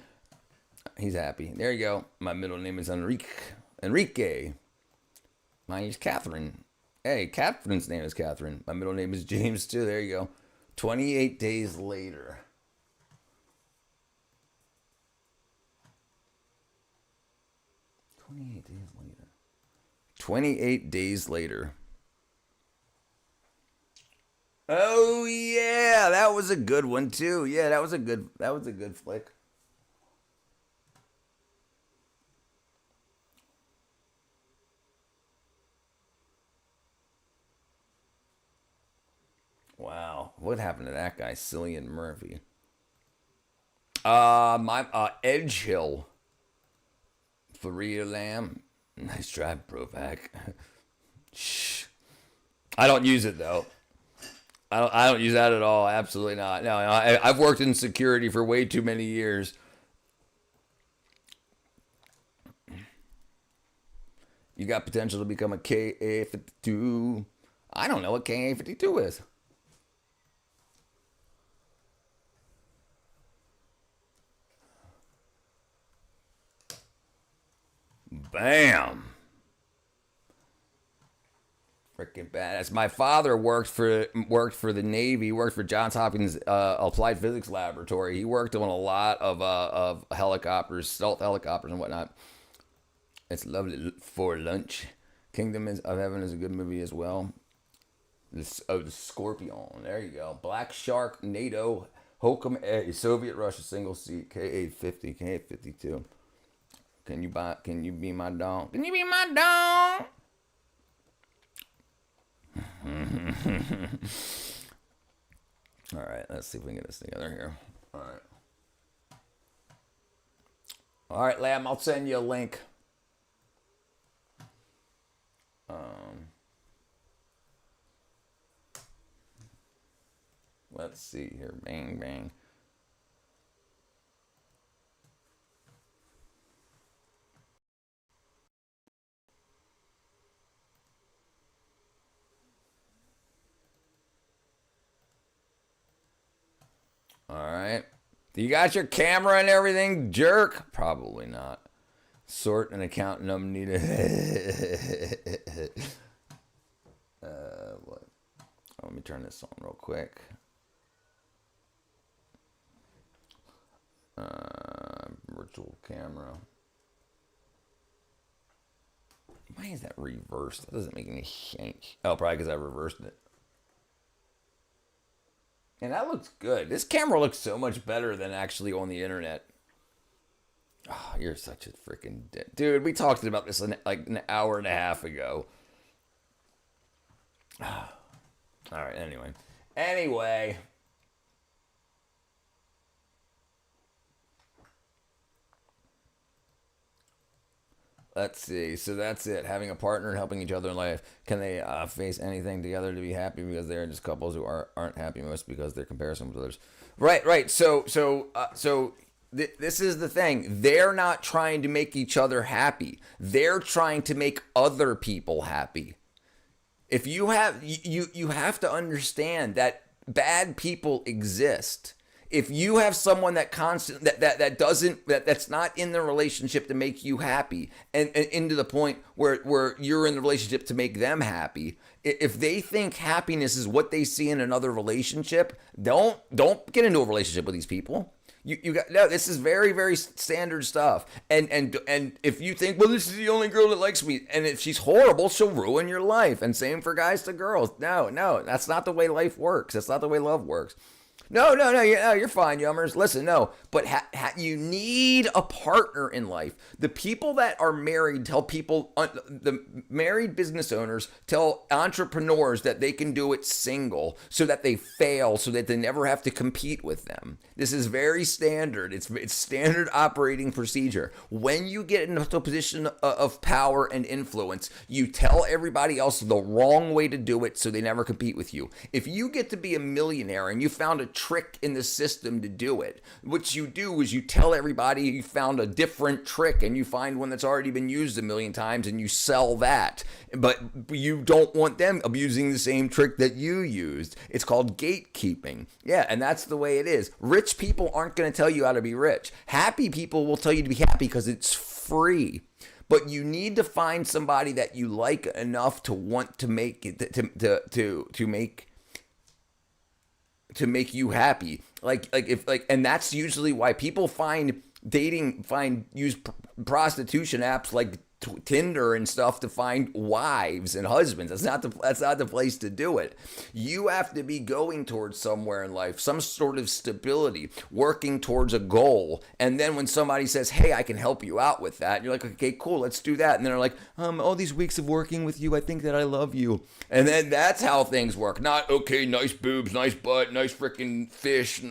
He's happy. There you go. My middle name is Enrique. My name is Catherine. Hey, Catherine's name is Catherine. My middle name is James, too. There you go. 28 days later. 28 days later. Oh yeah, that was a good one too. Yeah, that was a good flick. Wow, what happened to that guy, Cillian Murphy? Edge Hill. Faria Lamb. Nice try, Propac. Shh. I don't use it though. I don't use that at all. Absolutely not. No, I've worked in security for way too many years. You got potential to become a KA-52. I don't know what KA-52 is. Bam. Freaking badass. My father worked for the Navy. He worked for Johns Hopkins Applied Physics Laboratory. He worked on a lot of helicopters, stealth helicopters and whatnot. It's lovely for lunch. Kingdom of Heaven is a good movie as well. The Scorpion. There you go. Black Shark, NATO, Hokum A, Soviet Russia single seat, Ka-50, Ka-52. Can you be my dog? Can you be my dog? All right, let's see if we can get this together here. All right, Lamb, I'll send you a link. Let's see here. Bang, bang. All right. You got your camera and everything, jerk? Probably not. Sort an account number needed. What? Oh, let me turn this on real quick. Virtual camera. Why is that reversed? That doesn't make any sense. Oh, probably because I reversed it. And that looks good. This camera looks so much better than actually on the internet. Oh, you're such a freaking dude. We talked about this like an hour and a half ago. All right. Anyway. Let's see. So that's it. Having a partner and helping each other in life. Can they face anything together to be happy? Because they're just couples who aren't happy most because they're comparison with others. Right. So this is the thing. They're not trying to make each other happy. They're trying to make other people happy. If you have to understand that bad people exist. If you have someone that's not in the relationship to make you happy and into the point where you're in the relationship to make them happy, if they think happiness is what they see in another relationship, don't get into a relationship with these people. You got no. This is very, very standard stuff. And if you think, well, this is the only girl that likes me, and if she's horrible, she'll ruin your life. And same for guys to girls. No, that's not the way life works. That's not the way love works. No, you're fine, yummers. Listen, no, but you need a partner in life. The people that are married tell people, the married business owners tell entrepreneurs that they can do it single so that they fail, so that they never have to compete with them. This is very standard. It's standard operating procedure. When you get into a position of power and influence, you tell everybody else the wrong way to do it so they never compete with you. If you get to be a millionaire and you found a trick in the system to do it, what you do is you tell everybody you found a different trick and you find one that's already been used a million times and you sell that. But you don't want them abusing the same trick that you used. It's called gatekeeping. Yeah, and that's the way it is. Rich people aren't going to tell you how to be rich. Happy people will tell you to be happy because it's free. But you need to find somebody that you like enough to want to make it to make you happy. And that's usually why people use prostitution apps like Tinder and stuff to find wives and husbands. That's not the place to do it. You have to be going towards somewhere in life, some sort of stability, working towards a goal. And then when somebody says, hey, I can help you out with that, you're like, okay, cool, let's do that. And then they're like, all these weeks of working with you, I think that I love you. And then that's how things work. Not, okay, nice boobs, nice butt, nice freaking fish.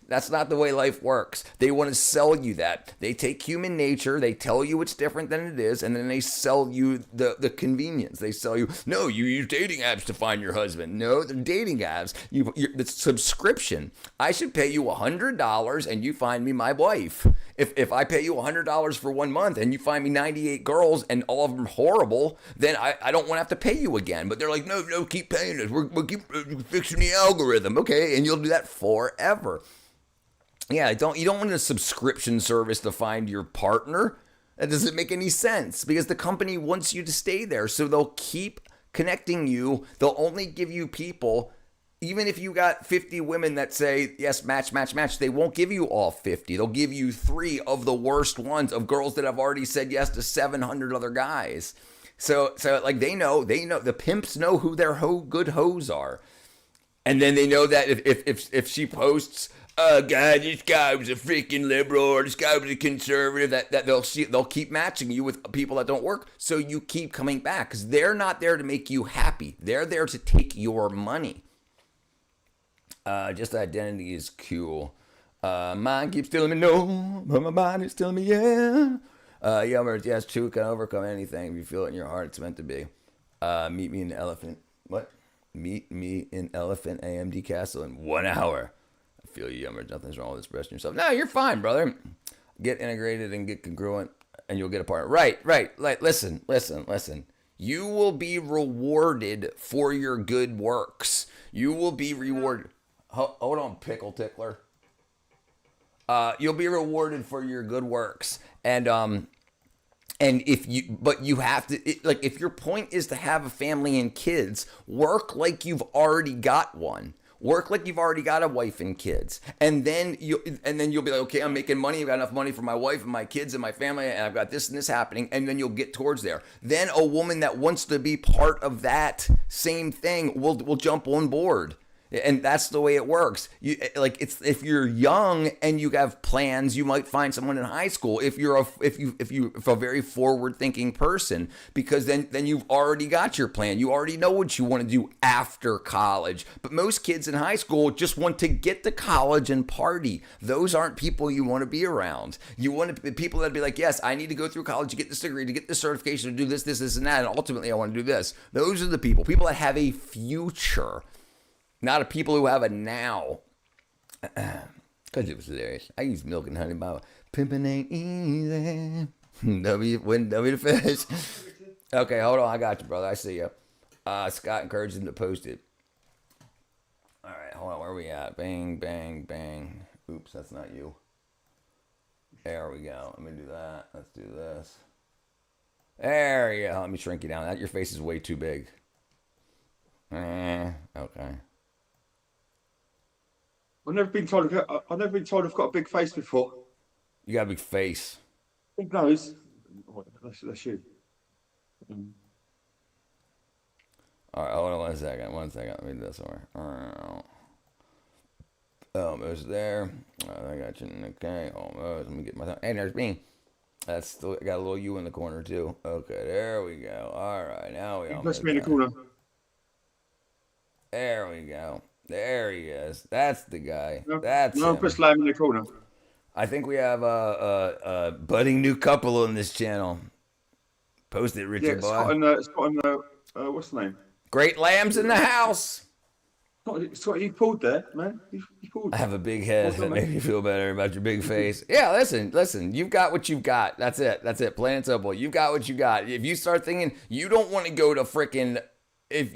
That's not the way life works. They want to sell you that. They take human nature, they tell you it's different than it is, and then they sell you the convenience. They sell you, no, you use dating apps to find your husband. No, they're dating apps. It's subscription. I should pay you $100 and you find me my wife. If I pay you $100 for 1 month and you find me 98 girls and all of them horrible, then I don't want to have to pay you again. But they're like, no, keep paying us. We'll keep fixing the algorithm, okay? And you'll do that forever. Yeah, you don't want a subscription service to find your partner. That doesn't make any sense because the company wants you to stay there. So they'll keep connecting you. They'll only give you people, even if you got 50 women that say, yes, match, they won't give you all 50. They'll give you 3 of the worst ones of girls that have already said yes to 700 other guys. So like they know, the pimps know who their good hoes are. And then they know that if she posts, God, this guy was a freaking liberal, or this guy was a conservative, that they'll keep matching you with people that don't work, so you keep coming back, because they're not there to make you happy. They're there to take your money. Just identity is cool. Mind keeps telling me no, but my body is telling me yeah. Yummers, yes, true, can overcome anything. If you feel it in your heart, it's meant to be. Meet me in the elephant. What? Meet me in Elephant AMD Castle in 1 hour. Feel you, yummers. Nothing's wrong with expressing yourself. No, you're fine, brother. Get integrated and get congruent, and you'll get a partner. Right. Like, listen. You will be rewarded for your good works. You will be rewarded. Hold on, pickle tickler. You'll be rewarded for your good works, and if you have to, if your point is to have a family and kids, work like you've already got one. Work like you've already got a wife and kids, and then you'll be like, okay, I'm making money. I've got enough money for my wife and my kids and my family, and I've got this and this happening. And then you'll get towards there. Then a woman that wants to be part of that same thing will jump on board. And that's the way it works. If you're young and you have plans, you might find someone in high school. If you're a very forward-thinking person, because then you've already got your plan. You already know what you want to do after college. But most kids in high school just want to get to college and party. Those aren't people you want to be around. You want to be people that be like, yes, I need to go through college to get this degree, to get this certification, to do this, and that, and ultimately I want to do this. Those are the people that have a future. Not a people who have a now. Because it was hilarious. I used Milk and Honey by Pimpin' Ain't Easy. W the fish. Okay, hold on. I got you, brother. I see you. Scott encouraged him to post it. All right, hold on. Where are we at? Bang, bang, bang. Oops, that's not you. There we go. Let me do that. Let's do this. There you go. Let me shrink you down. Your face is way too big. Okay. I've never been told I've got a big face before. You got a big face. Big nose. That's you. All right, hold on 1 second. 1 second. Let me do this one. Almost there. I got you. Okay, almost. Let me get my. Hey, there's me. That's still got a little U in the corner too. Okay, there we go. All right, now we almost. Press me in the corner. There we go. There he is. That's the guy. No, That's no, him. press Lamb in the corner. I think we have a budding new couple on this channel. Post it, Richard boy. It's got on what's the name? Great lambs in the house. It's what you pulled there, man. You pulled. I have a big head that made me feel better about your big face. Yeah, listen. You've got what you've got. That's it. Plain and simple. You've got what you got. If you start thinking you don't want to go to freaking, if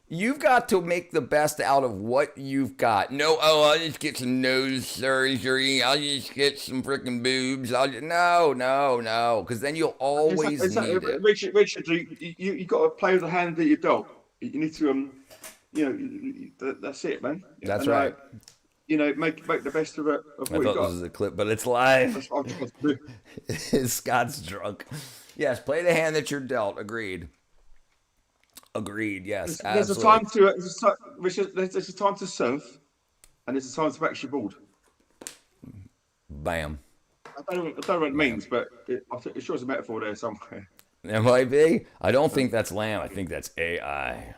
you've got to make the best out of what you've got. No, I'll just get some nose surgery. I'll just get some freaking boobs. No, because then you'll always need it. Richard, you got to play with the hand that you're dealt. You need to, that's it, man. That's right. Make the best of it. Of what I thought you got. this was a clip, but it's live. That's what I'm supposed to do. Scott's drunk. Yes, play the hand that you're dealt. Agreed. Yes, there's a time to Richard. There's a time to surf, and there's a time to wax your board. Bam. I don't know what it means, but it sure is a metaphor there somewhere. It might be. I don't think that's lamb. I think that's AI.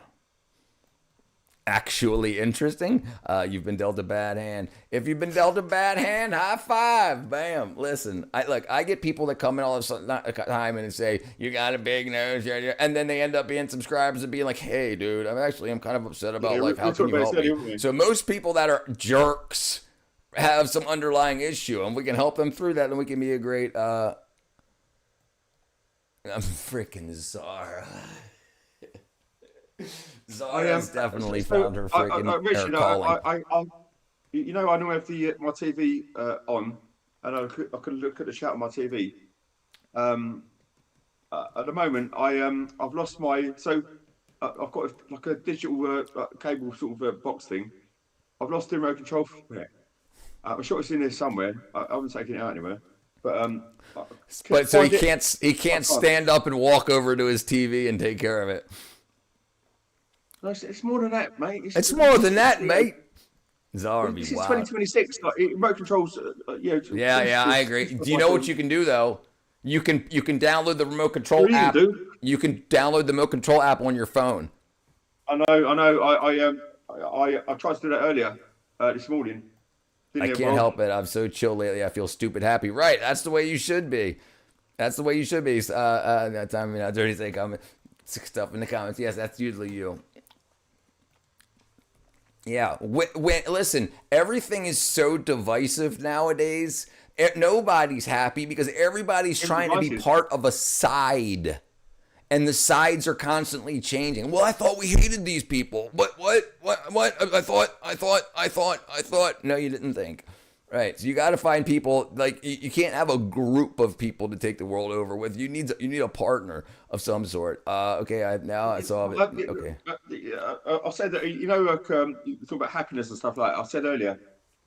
Actually interesting. You've been dealt a bad hand. If you've been dealt a bad hand, high five. Bam. Listen, I get people that come in all of a time and say, you got a big nose, and then they end up being subscribers and being like, hey, dude, I'm kind of upset about life. How can you help me? So most people that are jerks have some underlying issue, and we can help them through that, and we can be a great I'm freaking Zara. Zara's definitely found her freaking Richard, calling. I normally have my TV on, and I can look at the chat on my TV. At the moment, I've lost my I've got like a digital cable sort of box thing. I've lost the remote control for it. I'm sure it's in there somewhere. I haven't taken it out anywhere. But so he can't stand up and walk over to his TV and take care of it. No, it's more than that, mate. It's more than that, mate. Zara be This is wild. 2026. Like remote controls. Yeah, I agree. Do you know what you can do though? You can download the remote control app. You can download the remote control app on your phone. I know. I tried to do that earlier this morning. I can't help it. I'm so chill lately. I feel stupid happy. Right. That's the way you should be. That time, dirty say comment. Stuff in the comments. Yes, that's usually you. Yeah. Listen, everything is so divisive nowadays. Nobody's happy because everybody's trying to be part of a side. And the sides are constantly changing. Well, I thought we hated these people. What? I thought. No, you didn't think. Right. So you got to find people like you can't have a group of people to take the world over with. You need a partner of some sort. Okay. I saw it. Okay. I said that like you talk about happiness and stuff like that. I said earlier,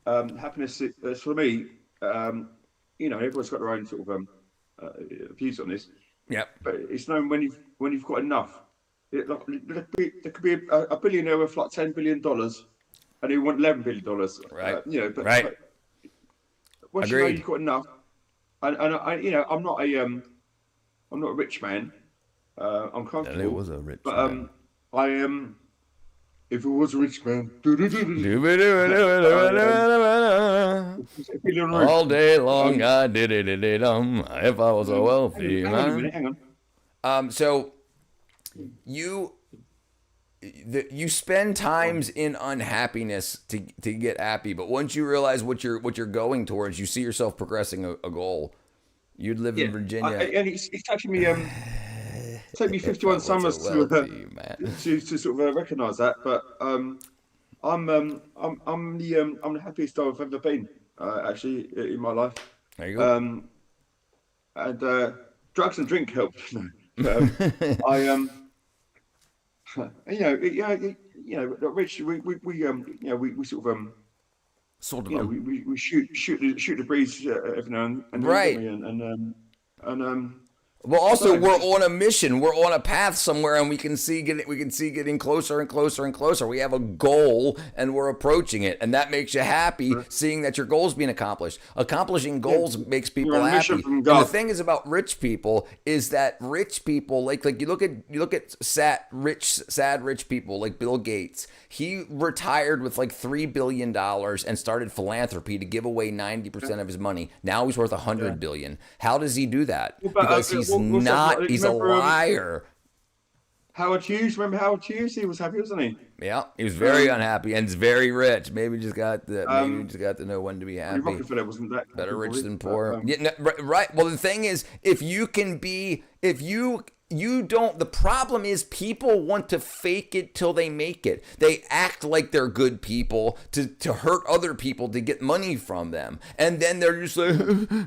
happiness is for me. Everyone's got their own sort of views on this. Yep. But it's known when you've got enough. There could be a billionaire worth like $10 billion, and he want $11 billion. Right. But once you know Agreed. you've got enough, and I'm not a rich man. I'm comfortable. And it was a rich but man. I am. If it was a rich man, All day long, I did it. If I was a wealthy hang on a man. minute, hang on. So you spend times in unhappiness to get happy, but once you realize what you're going towards, you see yourself progressing a goal. You'd live in Virginia. And it's taken me take me 51 summers to sort of recognise that, but I'm the happiest I've ever been actually in my life. There you go. And drugs and drink help. Rich, we sort of we shoot the breeze every now and then, right? Well, also we're on a mission. We're on a path somewhere, and we can see getting closer and closer and closer. We have a goal, and we're approaching it, and that makes you happy. Seeing that your goal's being accomplished. Accomplishing goals makes people happy. And the thing is about rich people is that rich people like you look at sad rich people like Bill Gates. He retired with like $3 billion and started philanthropy to give away 90% of his money. Now he's worth $100 billion. How does he do that? Because he's a liar. Howard Hughes, remember Howard Hughes? He was happy, wasn't he? Yeah, he was very unhappy and he's very rich. Maybe just got to know when to be happy. Rockefeller wasn't that better rich than poor. Right. Well, the thing is, you don't. The problem is people want to fake it till they make it. They act like they're good people to hurt other people to get money from them, and then they're just like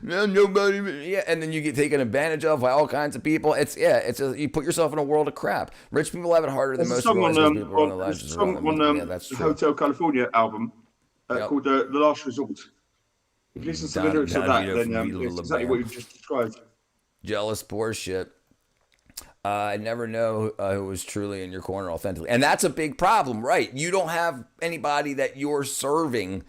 nobody. Yeah, and then you get taken advantage of by all kinds of people. You put yourself in a world of crap. Rich people have it harder than most people. There's a song on that's true. Hotel California album called "The Last Resort." If you listen to the lyrics of that, then it's exactly what you've just described. Jealous poor shit. I never know who is truly in your corner authentically. And that's a big problem, right? You don't have anybody that you're serving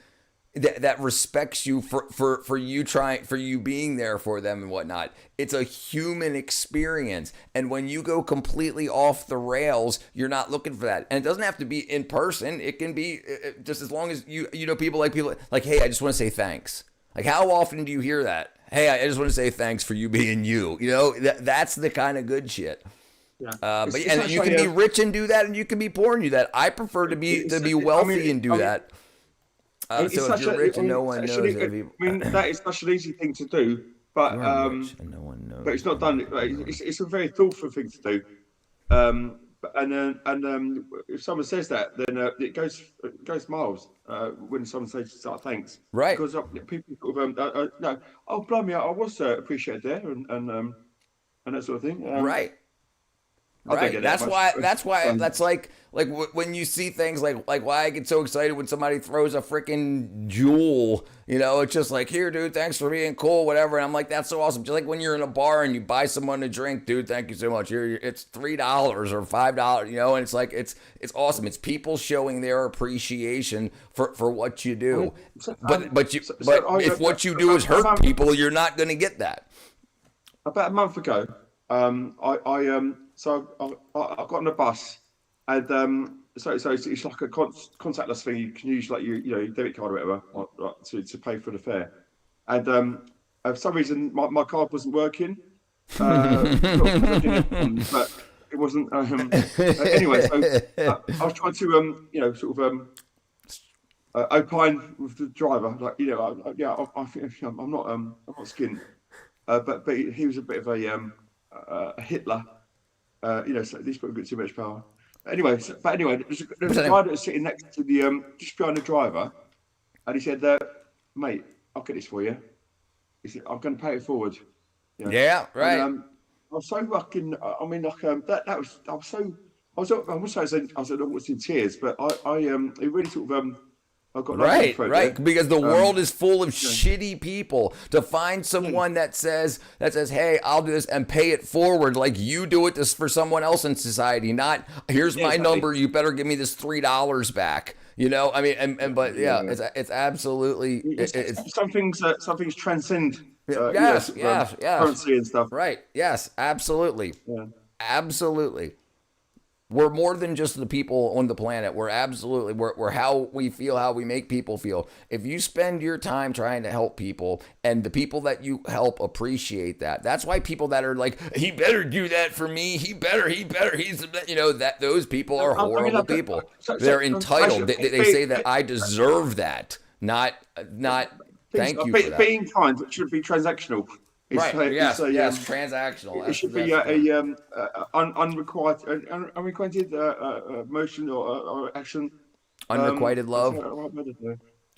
that respects you for you being there for them and whatnot. It's a human experience. And when you go completely off the rails, you're not looking for that. And it doesn't have to be in person. It can be just as long as you know people like, hey, I just want to say thanks. Like, how often do you hear that? Hey, I just want to say thanks for you being you. You know, that's the kind of good shit. Yeah. But you can be rich and do that, and you can be poor and do that. I prefer to be wealthy and do that. So if you're rich and no one knows, that is such an easy thing to do, but and no one knows. But it's not done. It's a very thoughtful thing to do. And if someone says that, then it goes miles when someone says thanks. Right. Because people sort of no, oh blimey, I was appreciated there and that sort of thing. Right. Right. That's why that's like when you see things like why I get so excited when somebody throws a freaking jewel, you know, it's just like, here, dude, thanks for being cool, whatever. And I'm like, that's so awesome. Just like when you're in a bar and you buy someone a drink, dude, thank you so much. It's $3 or $5, you know, and it's like, it's awesome. It's people showing their appreciation for what you do. But if what you do is hurt people, you're not going to get that. About a month ago, So I got on a bus, and so it's like a contactless thing. You can use like your debit card or whatever to pay for the fare. And for some reason my card wasn't working. But it wasn't. Anyway, so I was trying to opine with the driver, like I think I'm not skinned, but he was a bit of a Hitler. So these people got too much power. Anyway, there's a guy that was sitting next to the just behind the driver, and he said, "Mate, I'll get this for you. He said, I'm going to pay it forward. Yeah, right. And, I was so fucking. I mean, like that was. I was so. I was almost in tears, but it really sort of I got Right. Because the world is full of shitty people. To find someone that says, "Hey, I'll do this," and pay it forward, like you do it this for someone else in society. Not, here's my number. You better give me this $3 back. You know, I mean, it's absolutely. It's some things transcend. Yes. Currency and stuff. Right. Yes. Absolutely. Yeah. Absolutely. We're more than just the people on the planet. We're how we feel, how we make people feel. If you spend your time trying to help people and the people that you help appreciate that, that's why people that are like, he better do that for me. He better, that those people are horrible people. They're entitled. They say that I deserve that, not thank you for that. Being kind should be transactional. Yes, transactional. It should be unrequited motion or action. Unrequited love.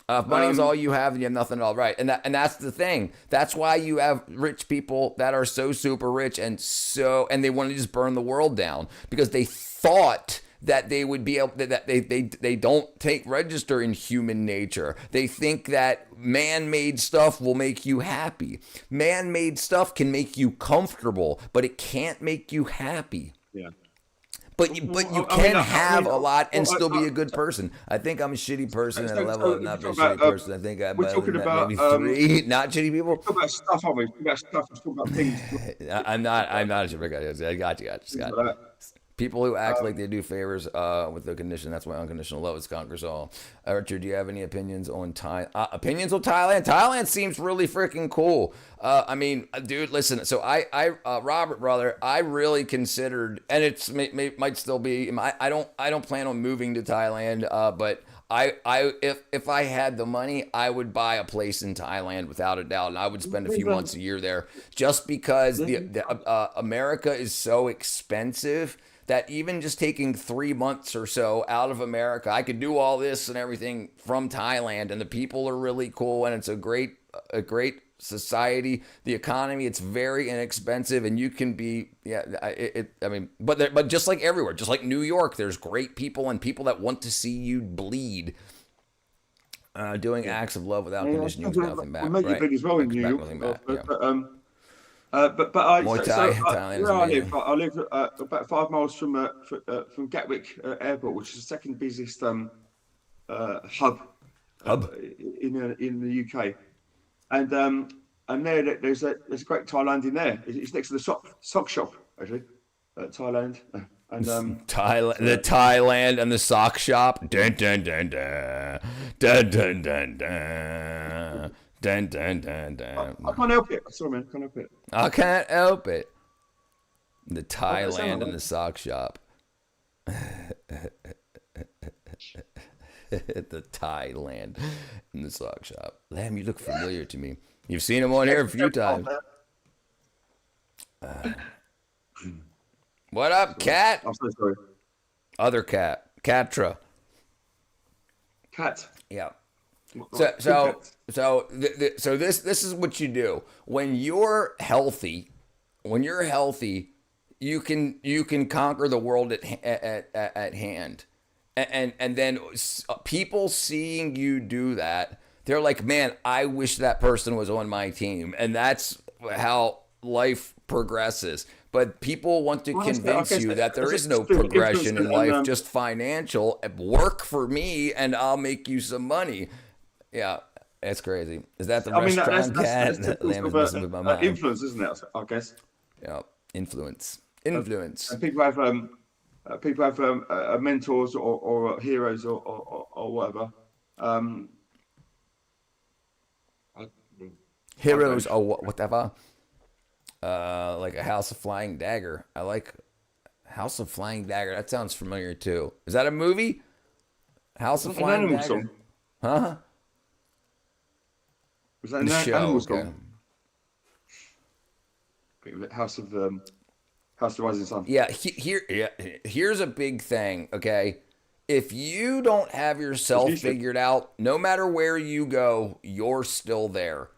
If money is all you have, you have nothing at all. Right, and that's the thing. That's why you have rich people that are so super rich and they want to just burn the world down because they thought that they would be able that they don't register in human nature. They think that man-made stuff will make you happy. Man-made stuff can make you comfortable, but it can't make you happy. Yeah. But you can have a lot and still be a good person. I think I'm a shitty person at a level of not being a shitty person. I think I'm maybe 3 not shitty people. We're talking about stuff, aren't we? We're talking about stuff. We're talking about things. I'm not a shitty guy. I got you. People who act like they do favors with the condition. That's why unconditional love is conquers all. Richard, do you have any opinions on Thailand? Thailand seems really freaking cool. I mean, dude, listen. So Robert, brother, I really considered, and it's might still be. I don't plan on moving to Thailand. But if I had the money, I would buy a place in Thailand without a doubt, and I would spend a few months a year there, just because America is so expensive. That even just taking 3 months or so out of America, I could do all this and everything from Thailand, and the people are really cool, and it's a great society. The economy, it's very inexpensive, and you can be but just like everywhere, just like New York, there's great people and people that want to see you bleed. Doing acts of love without condition, you get nothing back. Right? As well in New York. I live about 5 miles from Gatwick Airport, which is the second busiest hub in the UK, and there's a great Thailand in there. It's next to the sock shop actually, Thailand. And the Thailand and the sock shop. Dun dun dun dun dun dun dun dun. Dun, dun, dun, dun. I can't help it. Sorry, man. I can't help it. I can't help it. The Thailand and the sock shop. The Thailand and the sock shop. Lamb, you look familiar to me. You've seen him on here a few times. What up, Cat? I'm so sorry. Other cat. Catra. Cat. Yeah. So this is what you do when you're healthy. When you're healthy, you can conquer the world at hand, and then people seeing you do that, they're like, man, I wish that person was on my team, and that's how life progresses. But people want to convince you that there is no progression in life, just financial. Work for me, and I'll make you some money. Yeah, it's crazy. Is that the restaurant cat? That's influence, isn't it? I guess. Yeah, influence. And people have mentors or heroes or whatever. Heroes or whatever. Like a House of Flying Dagger. I like House of Flying Dagger. That sounds familiar too. Is that a movie? House of Flying Dagger. Song. Huh? Was that an animal song? House of the Rising Sun. Yeah, here's a big thing, okay? if you don't have yourself figured out, no matter where you go, you're still there.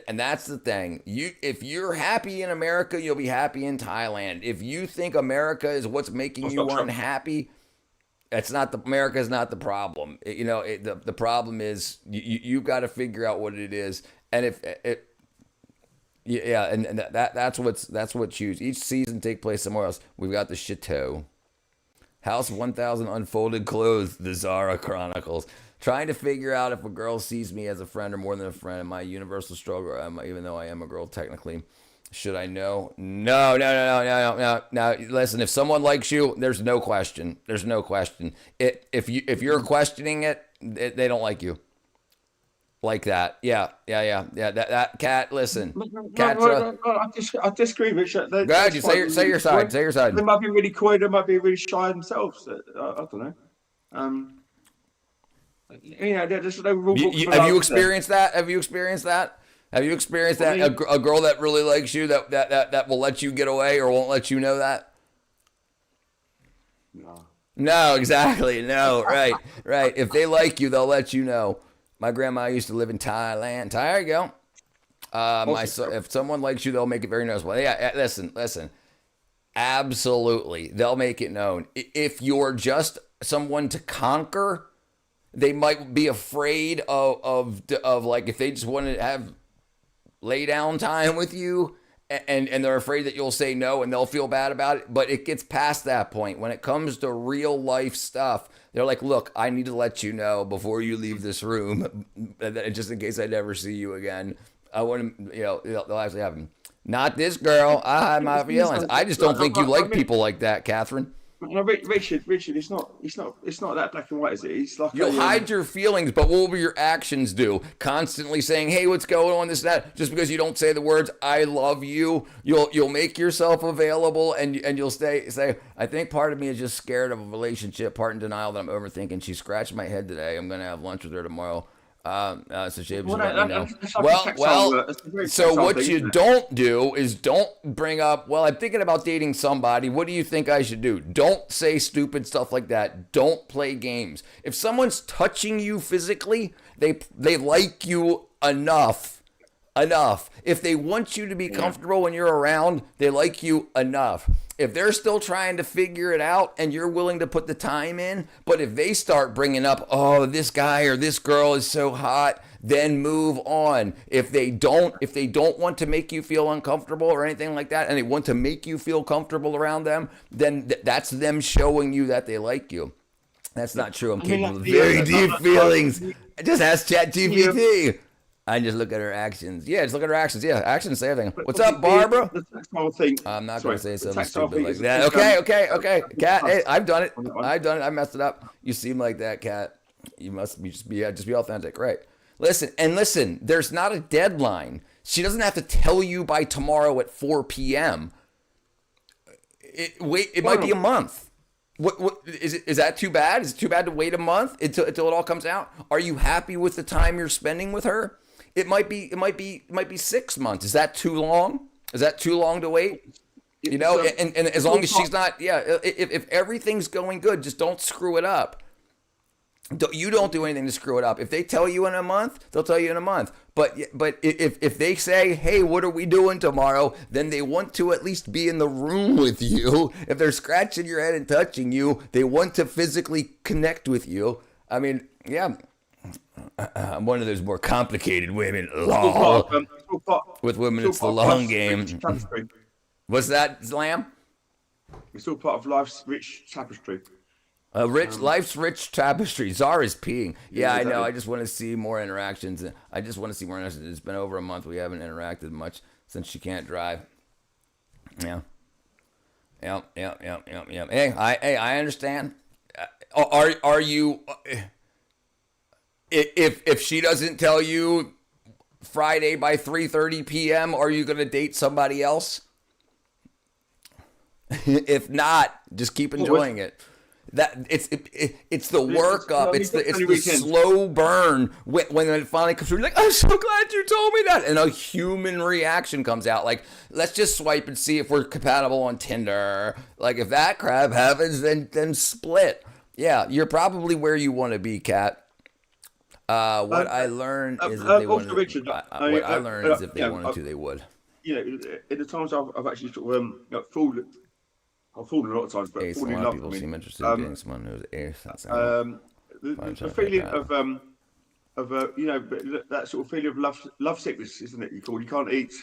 And that's the thing. If you're happy in America, you'll be happy in Thailand. If you think America is what's making you unhappy, America is not the problem. The problem is you've got to figure out what it is. And that's what choose. Each season take place somewhere else. We've got the Chateau, House 1000 Unfolded Clothes, the Zara Chronicles. Trying to figure out if a girl sees me as a friend or more than a friend. My universal struggle, even though I am a girl technically. Should I know? No. Listen, if someone likes you, there's no question. There's no question. If you're questioning it, they don't like you. Like that. Yeah. That cat. Listen, cat. I disagree, Richard. Go ahead. You say your side. Say your side. They might be really coy. They might be really shy themselves. I don't know. There's no rule book for have you love experienced that? Have you experienced that? Have you experienced that? A girl that really likes you that will let you get away or won't let you know that? No, exactly. No, right. If they like you, they'll let you know. My grandma used to live in Thailand. There you go. If someone likes you, they'll make it very noticeable. Yeah, listen. Absolutely, they'll make it known. If you're just someone to conquer, they might be afraid of like if they just want to have lay down time with you and they're afraid that you'll say no and they'll feel bad about it. But it gets past that point. When it comes to real life stuff, they're like, look, I need to let you know before you leave this room, just in case I never see you again. I want to, they'll actually have them. Not this girl. I have my feelings. I just don't think you like people like that, Catherine. No, Richard, it's not that black and white, is it? It's like you'll hide your feelings, but what will your actions do? Constantly saying, "Hey, what's going on?" This and that. Just because you don't say the words "I love you," you'll make yourself available, and you'll say, "I think part of me is just scared of a relationship, part in denial that I'm overthinking." She scratched my head today. I'm gonna have lunch with her tomorrow. So she was letting me know. So what you don't do is don't bring up, well, I'm thinking about dating somebody. What do you think I should do? Don't say stupid stuff like that. Don't play games. If someone's touching you physically, they like you enough. If they want you to be comfortable when you're around, they like you enough. If they're still trying to figure it out and you're willing to put the time in, but if they start bringing up, oh, this guy or this girl is so hot, then move on. If they don't want to make you feel uncomfortable or anything like that, and they want to make you feel comfortable around them, then that's them showing you that they like you. That's not true. I'm capable of very deep feelings. Just ask ChatGPT. I just look at her actions. Yeah, just look at her actions. Yeah, actions say everything. What's up, Barbara? The tactile thing. I'm not going to say something stupid like that. Okay. Kat, hey, I've done it. I messed it up. You seem like that, Kat. You must be just be authentic, right? Listen. There's not a deadline. She doesn't have to tell you by tomorrow at 4 p.m. It might be a month. What is that too bad? Is it too bad to wait a month until it all comes out? Are you happy with the time you're spending with her? It might be 6 months. Is that too long? Is that too long to wait? And as long as she's not, if everything's going good, just don't screw it up. You don't do anything to screw it up. If they tell you in a month, they'll tell you in a month. But if they say, hey, what are we doing tomorrow? Then they want to at least be in the room with you. If they're scratching your head and touching you, they want to physically connect with you. I mean, yeah. I'm one of those more complicated women. With women, it's the long game. What's that, Lamb? It's all part of life's rich tapestry. Life's rich tapestry. Zara's peeing. Yeah, I know. I just want to see more interactions. It's been over a month. We haven't interacted much since she can't drive. Yeah. Hey, I understand. Are you? If she doesn't tell you Friday by 3:30 p.m., are you going to date somebody else? If not, just keep enjoying it. That it's the workup. It's the slow burn when it finally comes through. You're like, I'm so glad you told me that, and a human reaction comes out. Like, let's just swipe and see if we're compatible on Tinder. Like, if that crap happens, then split. Yeah, you're probably where you want to be, Kat. What I learned is if they wanted, Richard, what I learned is if they wanted to, they would. You know, in the times I've actually sort of fallen a lot of times, but Ace, a fallen in lot of love. people seem interested in getting someone who's ace. The feeling of you know, that sort of feeling of love sickness, isn't it? You can't eat.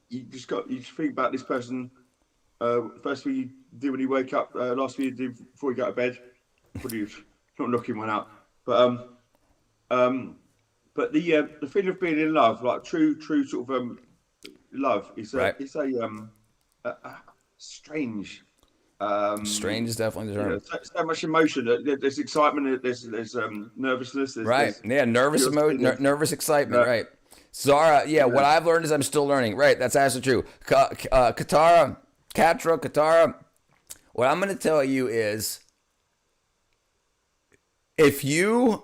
You just think about this person. First thing you do when you wake up, last thing you do before you go to bed. Probably not knocking one out, but the feeling of being in love, like true sort of love, is it's a strange. Strange is definitely the term. You know, so much emotion. There's excitement. There's nervousness. There's, Nervous excitement. Right. Zara. Yeah. What I've learned is I'm still learning. Right. That's absolutely true. Katara. What I'm going to tell you is, if you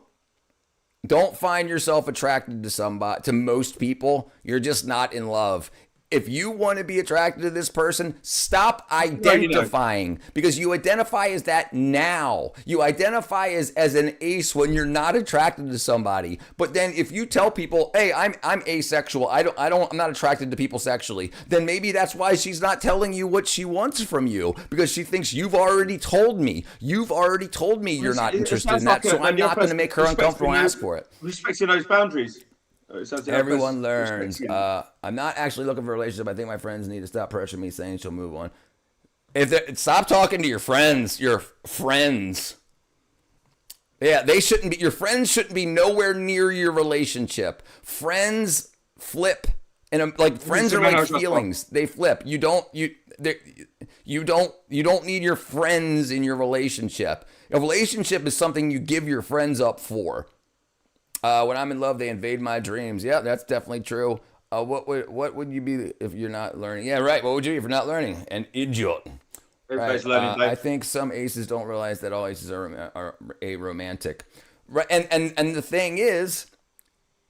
don't find yourself attracted to most people, you're just not in love. If you want to be attracted to this person, stop identifying, because you identify as that now. You identify as an ace when you're not attracted to somebody. But then if you tell people, "Hey, I'm asexual. I'm not attracted to people sexually," then maybe that's why she's not telling you what she wants from you, because she thinks you've already told me. You've already told me you're not interested in that, so I'm not going to make her uncomfortable and ask for it. Respecting those boundaries. Everyone learns. I'm not actually looking for a relationship. I think my friends need to stop pressuring me, saying she'll move on. Stop talking to your friends. Your friends. Yeah, they shouldn't be. Your friends shouldn't be nowhere near your relationship. Friends flip, and friends are like feelings. They flip. You don't need your friends in your relationship. A relationship is something you give your friends up for. When I'm in love, they invade my dreams. Yeah, that's definitely true. What would you be if you're not learning? Yeah, right. What would you be if you're not learning? An idiot. Everybody's learning. I think some aces don't realize that all aces are aromantic. Right, and the thing is,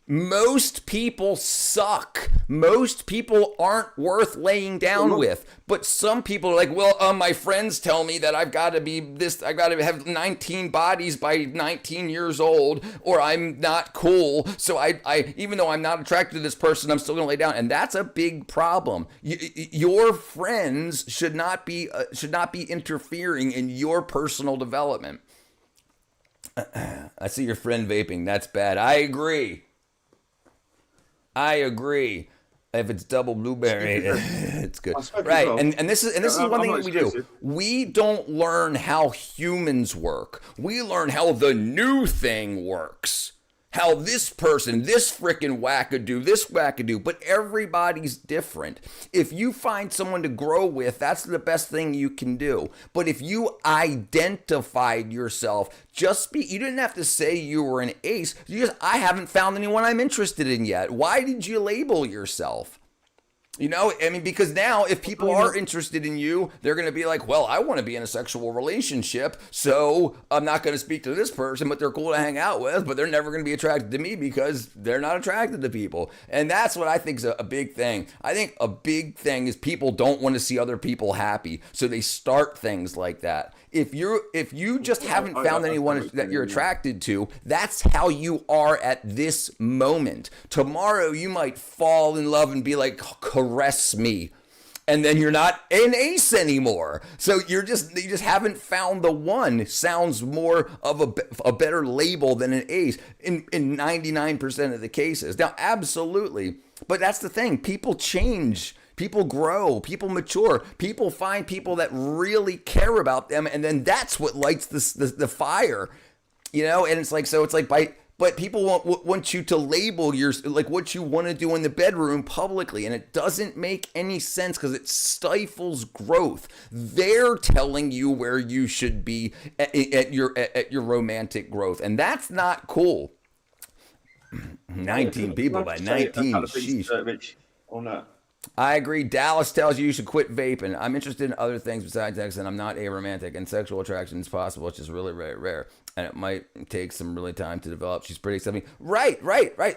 most people suck. Most people aren't worth laying down with. But some people are like, well, my friends tell me that I've got to be this, I've got to have 19 bodies by 19 years old, or I'm not cool. So I even though I'm not attracted to this person, I'm still going to lay down. And that's a big problem. Your friends should not be interfering in your personal development. I see your friend vaping. That's bad. I agree. If it's double blueberry, it's good. Right. And this is one thing that we do. We don't learn how humans work. We learn how the new thing works. How this person, this frickin' wackadoo, but everybody's different. If you find someone to grow with, that's the best thing you can do. But if you identified yourself, you didn't have to say you were an ace. I haven't found anyone I'm interested in yet. Why did you label yourself? You know, I mean, because now if people are interested in you, they're going to be like, well, I want to be in a sexual relationship, so I'm not going to speak to this person, but they're cool to hang out with, but they're never going to be attracted to me because they're not attracted to people. And that's what I think is a big thing. I think a big thing is people don't want to see other people happy, so they start things like that. If you just haven't found anyone that you're attracted to, that's how you are at this moment. Tomorrow you might fall in love and be like, caress me. And then you're not an ace anymore. So you just haven't found the one. Sounds more of a better label than an ace in 99% of the cases. Now, absolutely. But that's the thing. People change. People grow, people mature, people find people that really care about them, and then that's what lights the fire, you know. And it's like but people want you to label what you want to do in the bedroom publicly, and it doesn't make any sense because it stifles growth. They're telling you where you should be at your romantic growth, and that's not cool. 19 people by 19. Sheesh. On that. I agree. Dallas tells you should quit vaping. I'm interested in other things besides sex, and I'm not aromantic, and sexual attraction is possible. It's just really, really rare, and it might take some really time to develop. She's pretty accepting. Right.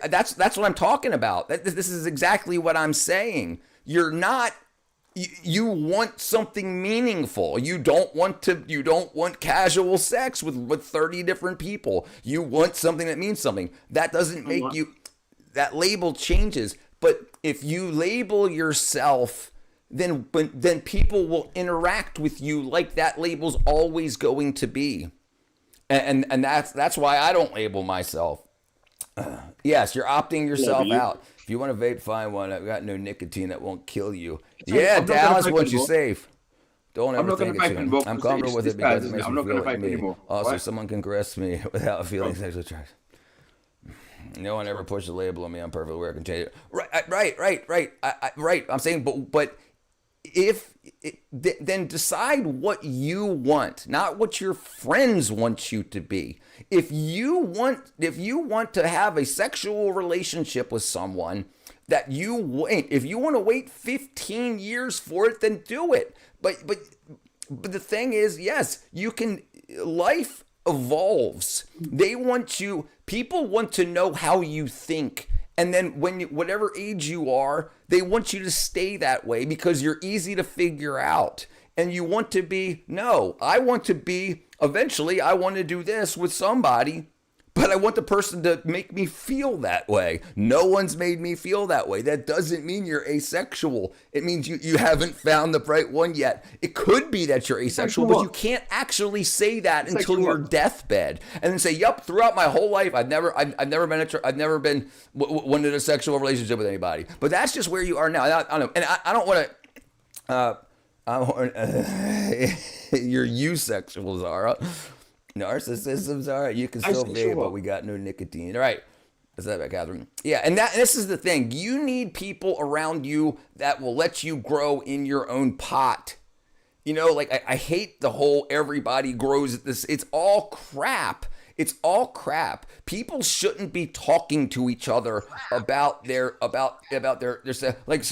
That's what I'm talking about. This is exactly what I'm saying. You're not you want something meaningful. You don't want casual sex with 30 different people. You want something that means something. That doesn't make you, that label changes. But if you label yourself, then people will interact with you like that label's always going to be. And that's why I don't label myself. Yes, you're opting yourself out. If you want to vape, find one. I've got no nicotine that won't kill you. Yeah, Dallas wants you safe. Don't ever think it's anymore. I'm comfortable with it because it makes me feel like me. Also, someone can caress me without feeling sexual attraction. No one ever pushed a label on me. I'm perfectly aware I can change it. Right. I'm saying, but then decide what you want, not what your friends want you to be. If you want to have a sexual relationship with someone, if you want to wait 15 years for it, then do it. But the thing is, yes, you can. Life evolves. People want to know how you think. And then whatever age you are, they want you to stay that way because you're easy to figure out. And you want to be, eventually I want to do this with somebody, but I want the person to make me feel that way. No one's made me feel that way. That doesn't mean you're asexual. It means you haven't found the right one yet. It could be that you're asexual, but you can't actually say that until your deathbed, and then say, "Yup, throughout my whole life, I've never wanted a sexual relationship with anybody." But that's just where you are now. I don't know, and I don't want to. You're eusexual, Zara. Narcissism's all right. You can still vape, but we got no nicotine. All right. Is that right, Catherine? Yeah, and this is the thing. You need people around you that will let you grow in your own pot. Like I hate the whole everybody grows at this. It's all crap. It's all crap. People shouldn't be talking to each other about their stuff. Like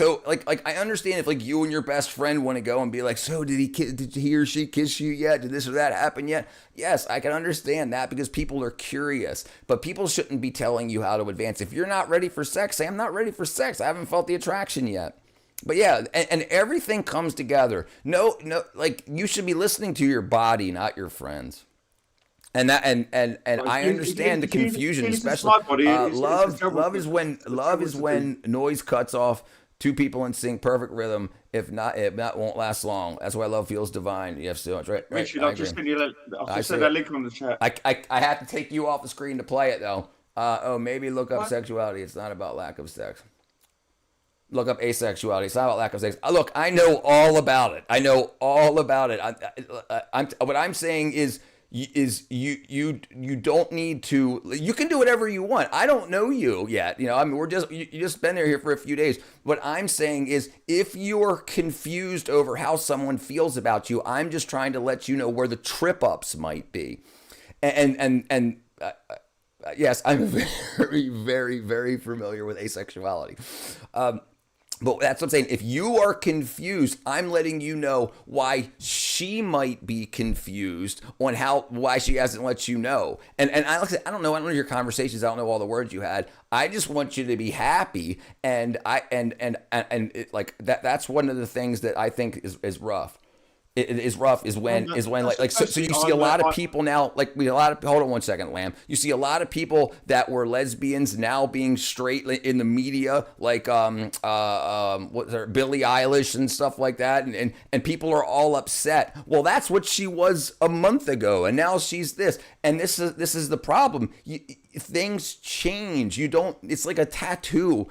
I understand if like you and your best friend want to go and be like, so did he or she kiss you yet? Did this or that happen yet? Yes, I can understand that because people are curious. But people shouldn't be telling you how to advance. If you're not ready for sex, say I'm not ready for sex. I haven't felt the attraction yet. But yeah, and everything comes together. No, like you should be listening to your body, not your friends. And I understand the confusion, especially love is when noise cuts off two people in sync, perfect rhythm. If not, it won't last long. That's why love feels divine. You have so much, right? Richard, I've just sent that link on the chat. I have to take you off the screen to play it though. Maybe look up sexuality. It's not about lack of sex. Look up asexuality. It's not about lack of sex. Look, I know all about it. What I'm saying is you don't need to. You can do whatever you want. I don't know you yet. You just been here for a few days. What I'm saying is, if you're confused over how someone feels about you, I'm just trying to let you know where the trip ups might be. And yes, I'm very, very, very familiar with asexuality. But that's what I'm saying. If you are confused, I'm letting you know why she might be confused on why she hasn't let you know. And I don't know your conversations. I don't know all the words you had. I just want you to be happy. And it, like that's one of the things that I think is rough. It is rough is when so you see a lot of people now, hold on one second, Lamb. You see a lot of people that were lesbians now being straight in the media, like Billie Eilish and stuff like that, and people are all upset. Well, that's what she was a month ago, and now she's this. And this is the problem. Things change. You don't. It's like a tattoo.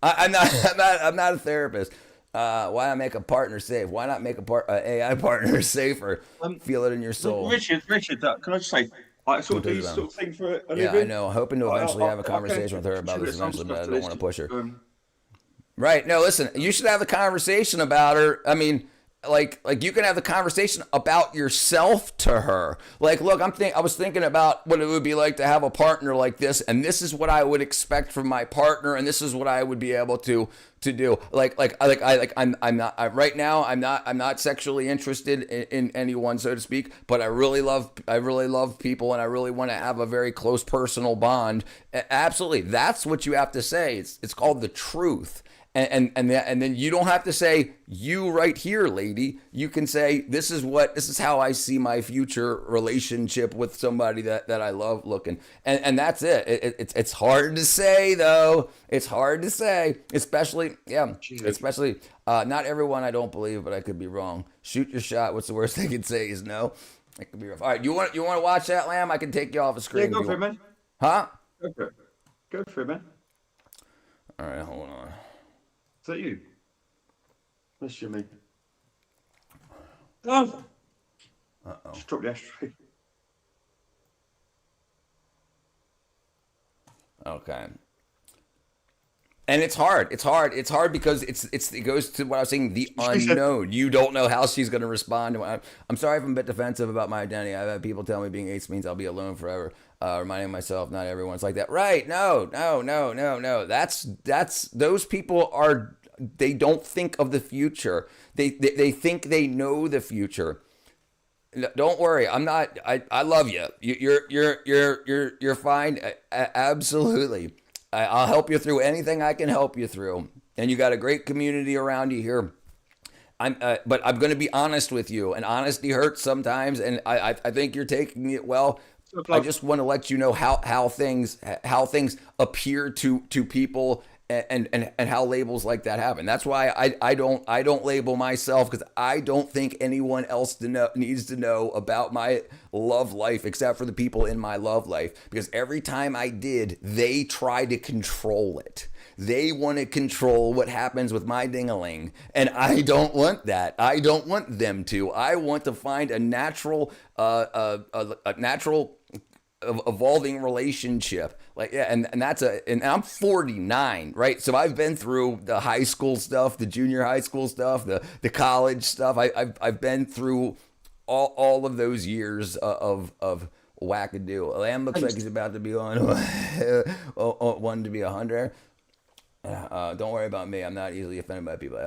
I'm not a therapist. Why not make a partner safe? Why not make AI partner safer? Feel it in your soul. Richard, can I just say, I sort of do this sort of thing for a living. Yeah, I know. Hoping to eventually have a conversation with her about this eventually, but I don't want to push her. Right. No, listen, you should have the conversation about her. I mean, like you can have the conversation about yourself to her. Like, look, I was thinking about what it would be like to have a partner like this, and this is what I would expect from my partner, and this is what I would be able to do. I'm not right now. I'm not sexually interested in anyone, so to speak. But I really love people, and I really want to have a very close personal bond. Absolutely, that's what you have to say. It's called the truth. And then you don't have to say you right here, lady. You can say this is how I see my future relationship with somebody that I love looking. And that's it. It's hard to say though. It's hard to say, especially not everyone I don't believe, but I could be wrong. Shoot your shot. What's the worst they can say is no. I could be wrong. All right, you want to watch that, Lamb? I can take you off the screen. Yeah, go for it, man. Huh? Go for it, man. All right, hold on. Is that you? That's you, me. Oh! Uh-oh. Just drop the ashtray. Okay. And it's hard. It's hard because it goes to what I was saying, the unknown. You don't know how she's going to respond. I'm sorry if I'm a bit defensive about my identity. I've had people tell me being AIDS means I'll be alone forever. Reminding myself, not everyone's like that. Right? No. That's those people they don't think of the future. They think they know the future. Don't worry. I'm not. I love you. You're fine. Absolutely. I'll help you through anything I can help you through. And you got a great community around you here. But I'm going to be honest with you, and honesty hurts sometimes. And I think you're taking it well. I just want to let you know how things appear to people and how labels like that happen. That's why I don't label myself, because I don't think anyone else needs to know about my love life except for the people in my love life. Because every time I did, they try to control it. They want to control what happens with my ding-a-ling, and I don't want that. I don't want them to. I want to find a natural evolving relationship. Like, yeah, and I'm 49, right? So I've been through the high school stuff, the junior high school stuff, the college stuff. I've been through all of those years of wackadoo. Lamb looks like he's about to be on one to be 100. Don't worry about me. I'm not easily offended by people.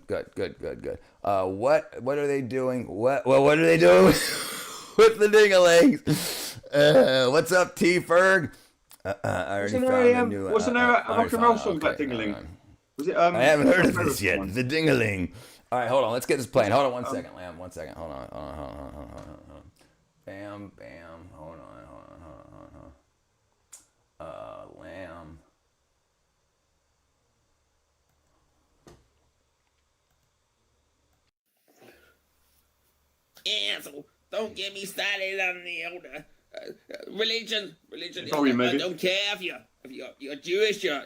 Good. What are they doing? What are they doing with the ding-a-lings? What's up, T Ferg? I already found a new. What's the name of a rock and roll song about ding-a-ling? Was it? I haven't heard of this yet. The ding-a-ling. All right, hold on. Let's get this playing. Hold on 1 second, Lamb. 1 second. Hold on. Bam. Hold on. Lamb. Yeah, so don't get me started on the old religion. Sorry, I don't care if you're Jewish, you're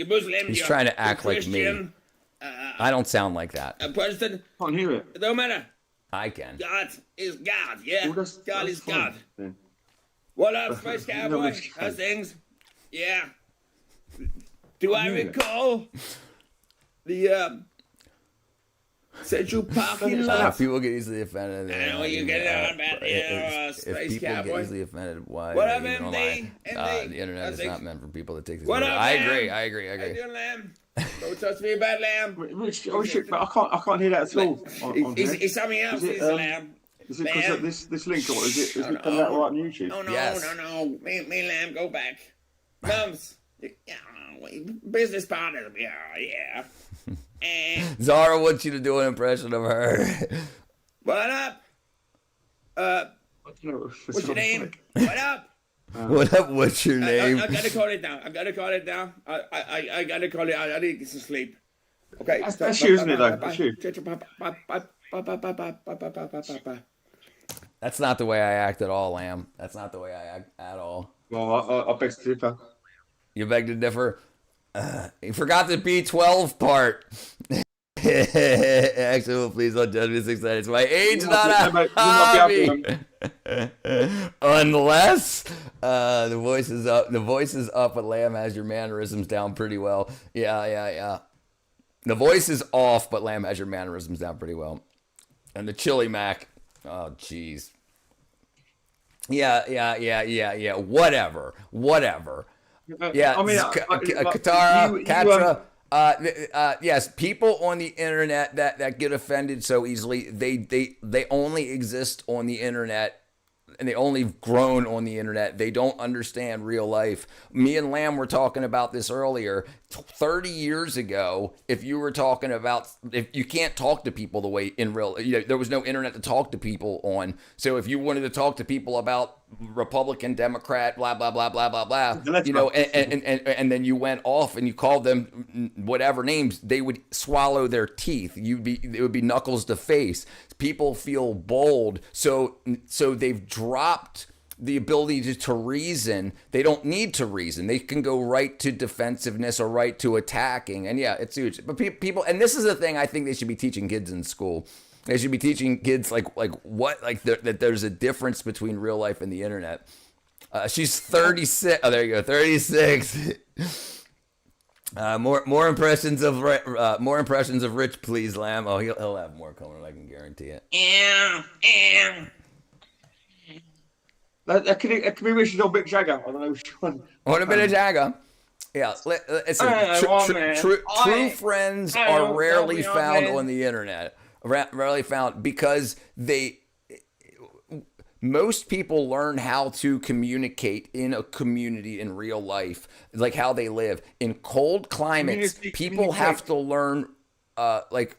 Muslim. He's you're, trying to act you're like me. Christian, I don't sound like that. a Protestant. Can't hear it. It don't matter. I can. God is God. Yeah, Well, God is fine, God. then. What up, Space Cowboy? that's How's fine. things? Yeah. Do I Yeah. recall the Central parking Yeah, lot? people get easily offended. I know you get it on about the if Space people Cowboy. get easily offended, why? What up, even MD? online? MD? The internet is How's not things? meant for people that take this. What video. up, I Lamb? agree. How you doing, Lamb? Don't touch me about Lamb. Oh shit! But I can't hear that at all. On here. It's something else, Is it, is Lamb. Is it because of this link, or is it No, coming out right on YouTube? Oh, no, Yes. no. Me and Lamb, go back. Mums. Yeah, business partners. Yeah. And Zara wants you to do an impression of her. what up? I don't know. What's your name? What up? What up? What's your name? I gotta call it down. I gotta call it. I need to get some sleep. Okay. That's you, isn't it, though? That's you. That's not the way I act at all, Lamb. That's not the way I act at all. Well, I beg to differ. You beg to differ. You forgot the B12 part. Actually, please don't judge me. 6 It's my age, not a hobby. Unless the voice is up. The voice is up, but Lamb has your mannerisms down pretty well. Yeah. The voice is off, but Lamb has your mannerisms down pretty well. And the chili mac. Oh, jeez. Yeah. Whatever. Yeah, I mean, Katara, Katra. Yes, people on the internet that get offended so easily, they only exist on the internet, and they only grown on the internet. They don't understand real life. Me and Lamb were talking about this earlier. 30 years ago, if you can't talk to people the way in real, there was no internet to talk to people on. So if you wanted to talk to people about Republican, Democrat, blah blah blah blah blah blah, and then you went off and you called them whatever names, they would swallow their teeth. It would be knuckles to face. People feel bold, so they've dropped the ability to reason. They don't need to reason. They can go right to defensiveness or right to attacking. And yeah, it's huge. But people, and this is the thing I think they should be teaching kids in school. They should be teaching kids that there's a difference between real life and the internet. She's 36. Oh, there you go, 36. More impressions of Rich, please, Lamb. Oh, he'll have more coming. I can guarantee it. That could be Richard or Mick Jagger. I don't know which one. What a bit of Jagger. Yeah, true friends are rarely found on the internet. Rarely found because most people learn how to communicate in a community in real life, like how they live in cold climates. People have to learn like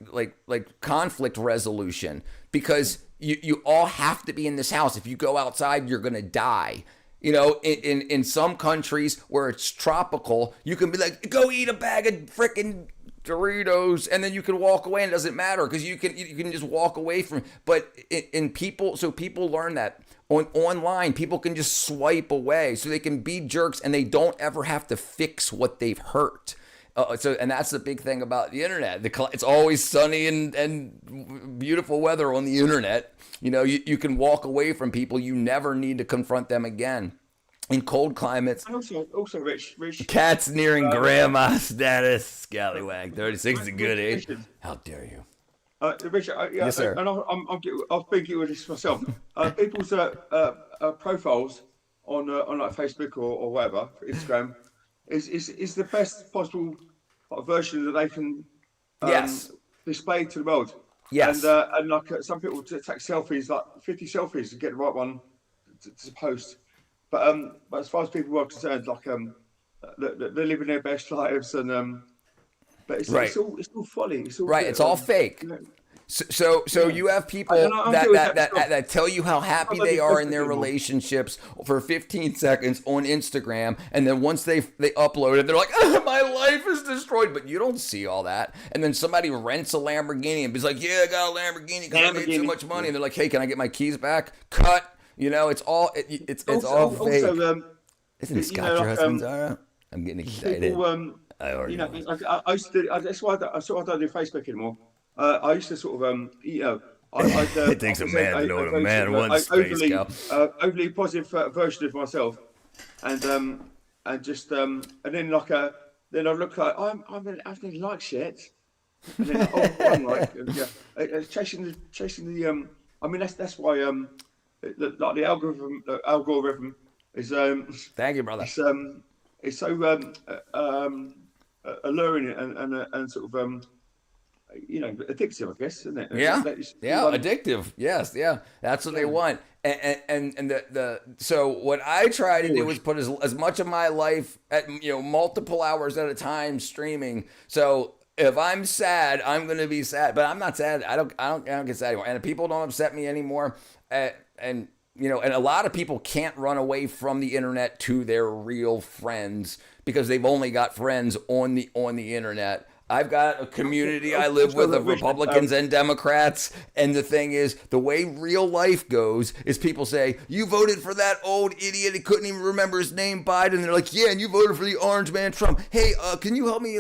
conflict resolution, because you all have to be in this house. If you go outside, you're gonna die. In some countries where it's tropical, you can be like, go eat a bag of frickin' Doritos, and then you can walk away and it doesn't matter because you can just walk away from. But people learn that online, people can just swipe away, so they can be jerks and they don't ever have to fix what they've hurt. And that's the big thing about the internet. It's always sunny and beautiful weather on the internet. You can walk away from people. You never need to confront them again. In cold climates. And also, Rich. Cats nearing grandma status. Scallywag. 36 is a good age. How dare you? Rich, yes, sir. And I'll speak to this myself. People's profiles on like Facebook or whatever, Instagram, is the best possible version that they can display to the world. Yes. And some people take selfies, like 50 selfies to get the right one to post. But as far as people are concerned, they're living their best lives, and but it's all folly. It's all right. It's all fake. So you have people that tell you how happy they are in their relationships for 15 seconds on Instagram, and then once they upload it, they're like, my life is destroyed. But you don't see all that. And then somebody rents a Lamborghini and is like, yeah, I got a Lamborghini because I made so much money. And they're like, hey, can I get my keys back? Cut. It's all all fake. Also, isn't Scott your husband, Zara? I'm getting excited. People, I already know. I used to. That's why I don't do Facebook anymore. I used to sort of, it takes a man to know what a man wants. Overly positive version of myself, and then then I look like I didn't like shit, and then I'm like, chasing the. I mean that's why the algorithm is Thank you, brother. It's so alluring and sort of addictive, I guess, isn't it? Yeah, addictive. Yes, yeah, that's what they want. And so what I try to do is put as much of my life at multiple hours at a time streaming. So if I'm sad, I'm gonna be sad, but I'm not sad. I don't get sad anymore, and people don't upset me anymore. And a lot of people can't run away from the internet to their real friends because they've only got friends on the internet. I've got a community I live with of Republicans and Democrats, and the thing is, the way real life goes is people say, you voted for that old idiot, he couldn't even remember his name, Biden, and they're like, yeah, and you voted for the orange man, Trump. Hey, can you help me,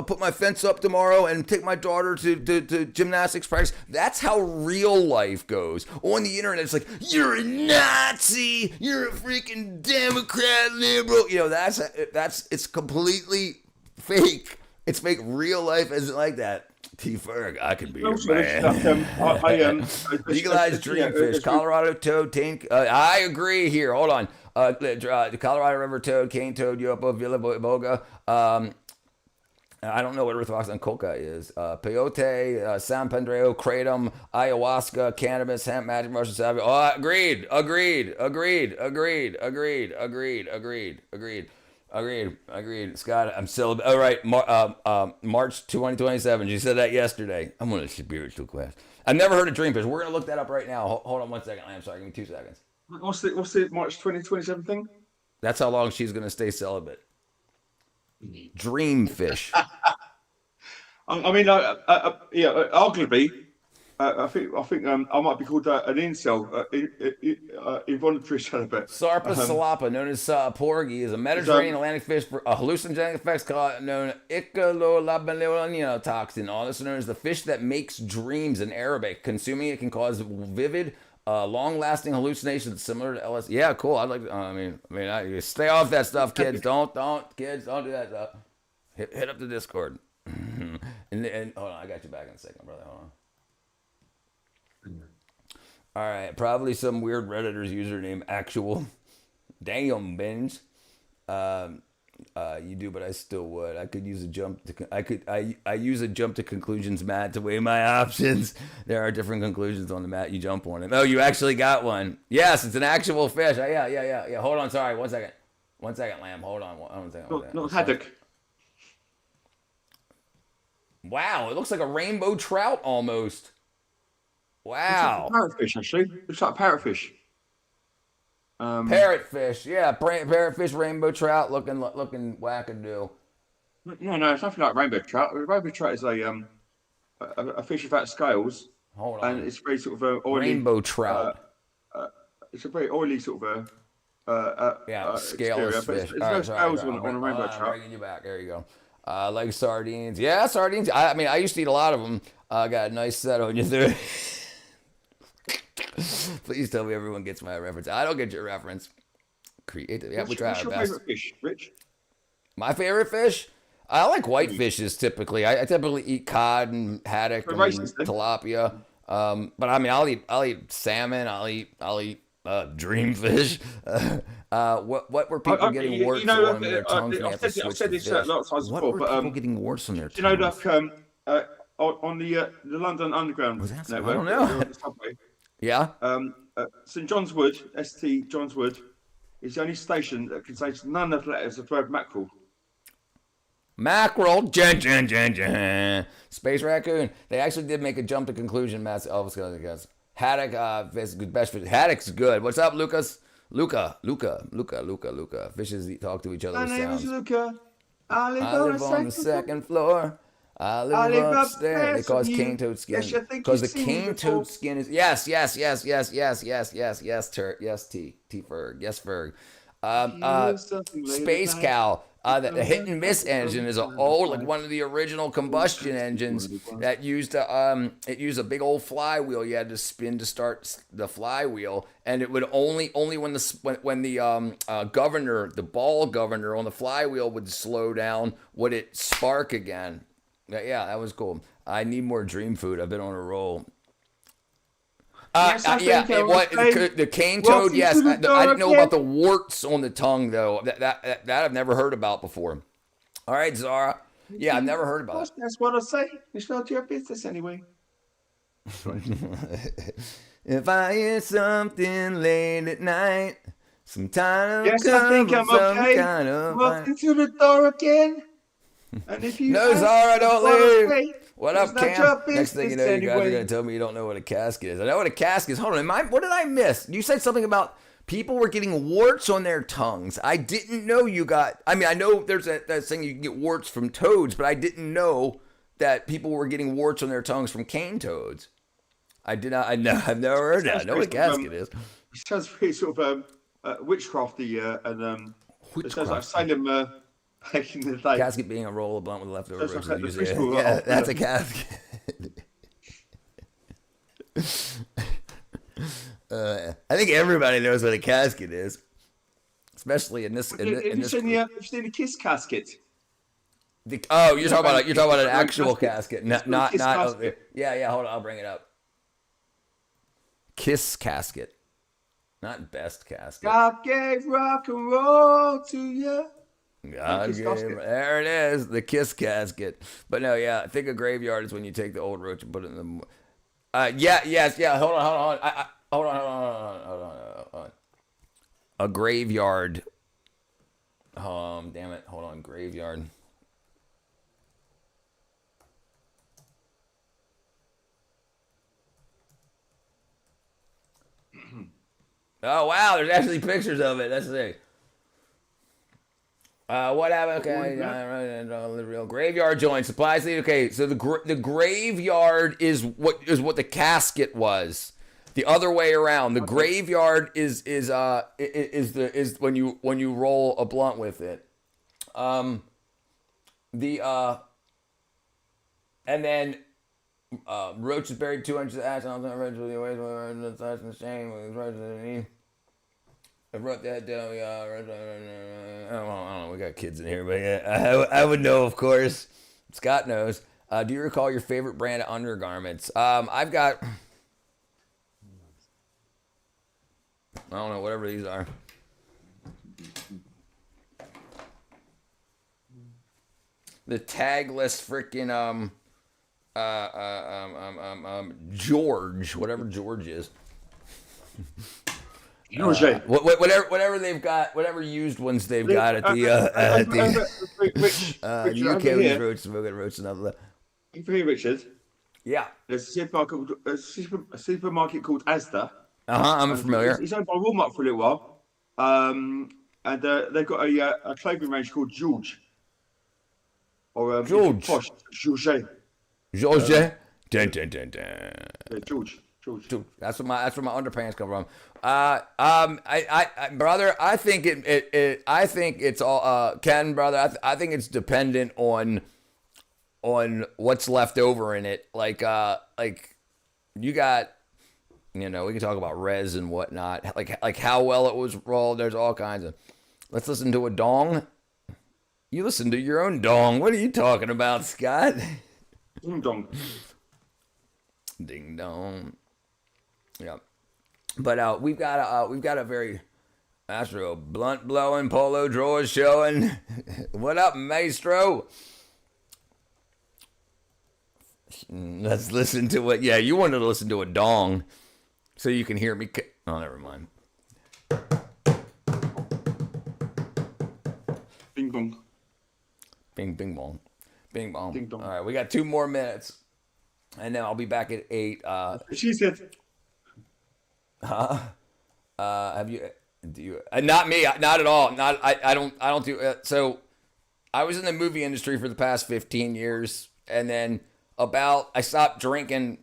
put my fence up tomorrow and take my daughter to gymnastics practice? That's how real life goes. On the internet, it's like, you're a Nazi, you're a freaking Democrat, liberal. It's completely fake. It's fake. Real life isn't like that. T. Ferg, I can be No, your so it's man. Legalized yeah, dreamfish, Colorado toad, tank. I agree here. Hold on. The Colorado River toad, cane toad, Yopo, Villa Boga. I don't know what Orthodox Ancoca is. Peyote, San Pedro, Kratom, ayahuasca, cannabis, hemp, magic mushroom, salvia. Oh, agreed. Scott, I'm still all right. March 2027. You said that yesterday. I'm on a spiritual class. I've never heard of dreamfish. We're gonna look that up right now. Hold on 1 second. I'm sorry. Give me 2 seconds. What's the March 2027 thing? That's how long she's gonna stay celibate. Dreamfish. I mean, arguably, I think I might be called an incel, involuntary celibate. Sarpa salapa, known as porgy, is a Mediterranean Atlantic fish for hallucinogenic effects known as echolabelonino toxin, also known as the fish that makes dreams in Arabic. Consuming it can cause vivid, long-lasting hallucinations similar to LSD. Yeah, cool. I'd like. I stay off that stuff, kids. Don't do that stuff. Hit up the Discord. and hold on, I got you back in a second, brother. Hold on. All right, probably some weird Redditor's username. Actual. Damn, Benz. You do, but I still would. I could use a jump to. I use a jump to conclusions mat to weigh my options. There are different conclusions on the mat. You jump on it. Oh, you actually got one. Yes, it's an actual fish. Yeah. Hold on. Sorry. 1 second. 1 second, Lamb. Hold on. 1 second. Not haddock. Wow, it looks like a rainbow trout almost. Wow. Parrotfish, actually. Looks like a parrotfish. Parrotfish, yeah, parrotfish, rainbow trout, looking wackadoo. No, it's nothing like rainbow trout. Rainbow trout is a fish without scales. Hold on. And it's very sort of oily. Rainbow trout. It's a very oily sort of scaleless fish. There's no scales on a rainbow trout. Bringing you back. There you go. Like sardines. Yeah, sardines. I used to eat a lot of them. Got a nice set on you there. Please tell me everyone gets my reference. I don't get your reference. Creative. Yeah, we try our best. What's your favorite fish, Rich? My favorite fish? I like white fishes typically. I typically eat cod and haddock and tilapia. But I'll eat salmon. I'll eat dreamfish. What were people getting warts on their tongues? I've said this a lot of times before. What were people getting warts on their tongues? You know, on the London Underground network. I don't know. Yeah. St John's Wood, St John's Wood, is the only station that contains none of the letters of the word mackerel. Mackerel, Space raccoon. They actually did make a jump to conclusion. Mass Elvis guys. Haddock, best fish. Haddock's good. What's up, Lucas? Luca. Fishes talk to each other. My name is Luca. I live on the second floor. I live upstairs. They call us cane toad skin. Because the cane toad skin is yes, T Ferg. Yes, Ferg. Space Cow. The hit and miss engine is one of the original combustion engines that used it used a big old flywheel. You had to spin to start the flywheel, and it would only when the governor, the ball governor on the flywheel would slow down, would it spark again. Yeah, that was cool. I need more dream food. I've been on a roll. The cane toad. Yes, I didn't know about the warts on the tongue though. That I've never heard about before. All right, Zara. Yeah, I've never heard about it. That's what I say. It's not your business anyway. If I hear something late at night, some time. Yes, I think I'm okay. Walk into the door again. And if you no, Zara, don't leave. What up, Cam? Next thing you know, you guys are going to tell me you don't know what a casket is. I know what a casket is. Hold on. What did I miss? You said something about people were getting warts on their tongues. I didn't know you got... I know there's that thing you can get warts from toads, but I didn't know that people were getting warts on their tongues from cane toads. I've never heard that. I know what a casket is. It sounds pretty sort of witchcrafty and it sounds like Salem... back in the day. Casket being a roll of blunt with leftover ribs. Yeah, that's a casket. I think everybody knows what a casket is, especially in this. Have you seen the Kiss casket? You're talking about an actual casket, not. Casket. Yeah. Hold on, I'll bring it up. Kiss casket, not best casket. God gave rock and roll to you. There it is, the kiss casket. But no, yeah, I think a graveyard is when you take the old roach and put it in the. Yeah. Hold on. Hold on. A graveyard. Damn it. Hold on, graveyard. Oh wow, there's actually pictures of it. Let's see. What happened? Okay, the real graveyard joint supplies. Okay, so the graveyard is what the casket was. The other way around. The graveyard is when you roll a blunt with it. And then Roach is buried 2 inches of ash on the originally away from the size and shame. I wrote that down. I don't know. We got kids in here, but yeah, I would know, of course. Scott knows. Do you recall your favorite brand of undergarments? I've got. I don't know, whatever these are. The tagless freaking George, whatever George is. Whatever they've got, whatever used ones they've got at the UK with Roach, smoking Roach, and other. You for here, Richard? Yeah. There's a supermarket called Asda. I'm familiar. It's owned by Walmart for a little while, and they've got a clothing range called George. Or George. Posh, George. George. Dun. Yeah, George. That's where my underpants come from. Brother, I think I think it's all Ken, brother. I think it's dependent on what's left over in it. Like you got, we can talk about res and whatnot. Like how well it was rolled. There's all kinds of. Let's listen to a dong. You listen to your own dong. What are you talking about, Scott? Ding dong. Ding dong. Yeah, but we've got a very Astro blunt blowing, polo drawers showing. What up, maestro? Let's listen to what. Yeah, you wanted to listen to a dong, so you can hear me. Oh, never mind. Bing bong. Bing bing bong. Bing bong. Ding dong. All right, we got 2 more minutes, and then I'll be back at 8. She said. Have you? Do you? Not me. Not at all. Not. I don't do. So, I was in the movie industry for the past 15 years, and then I stopped drinking.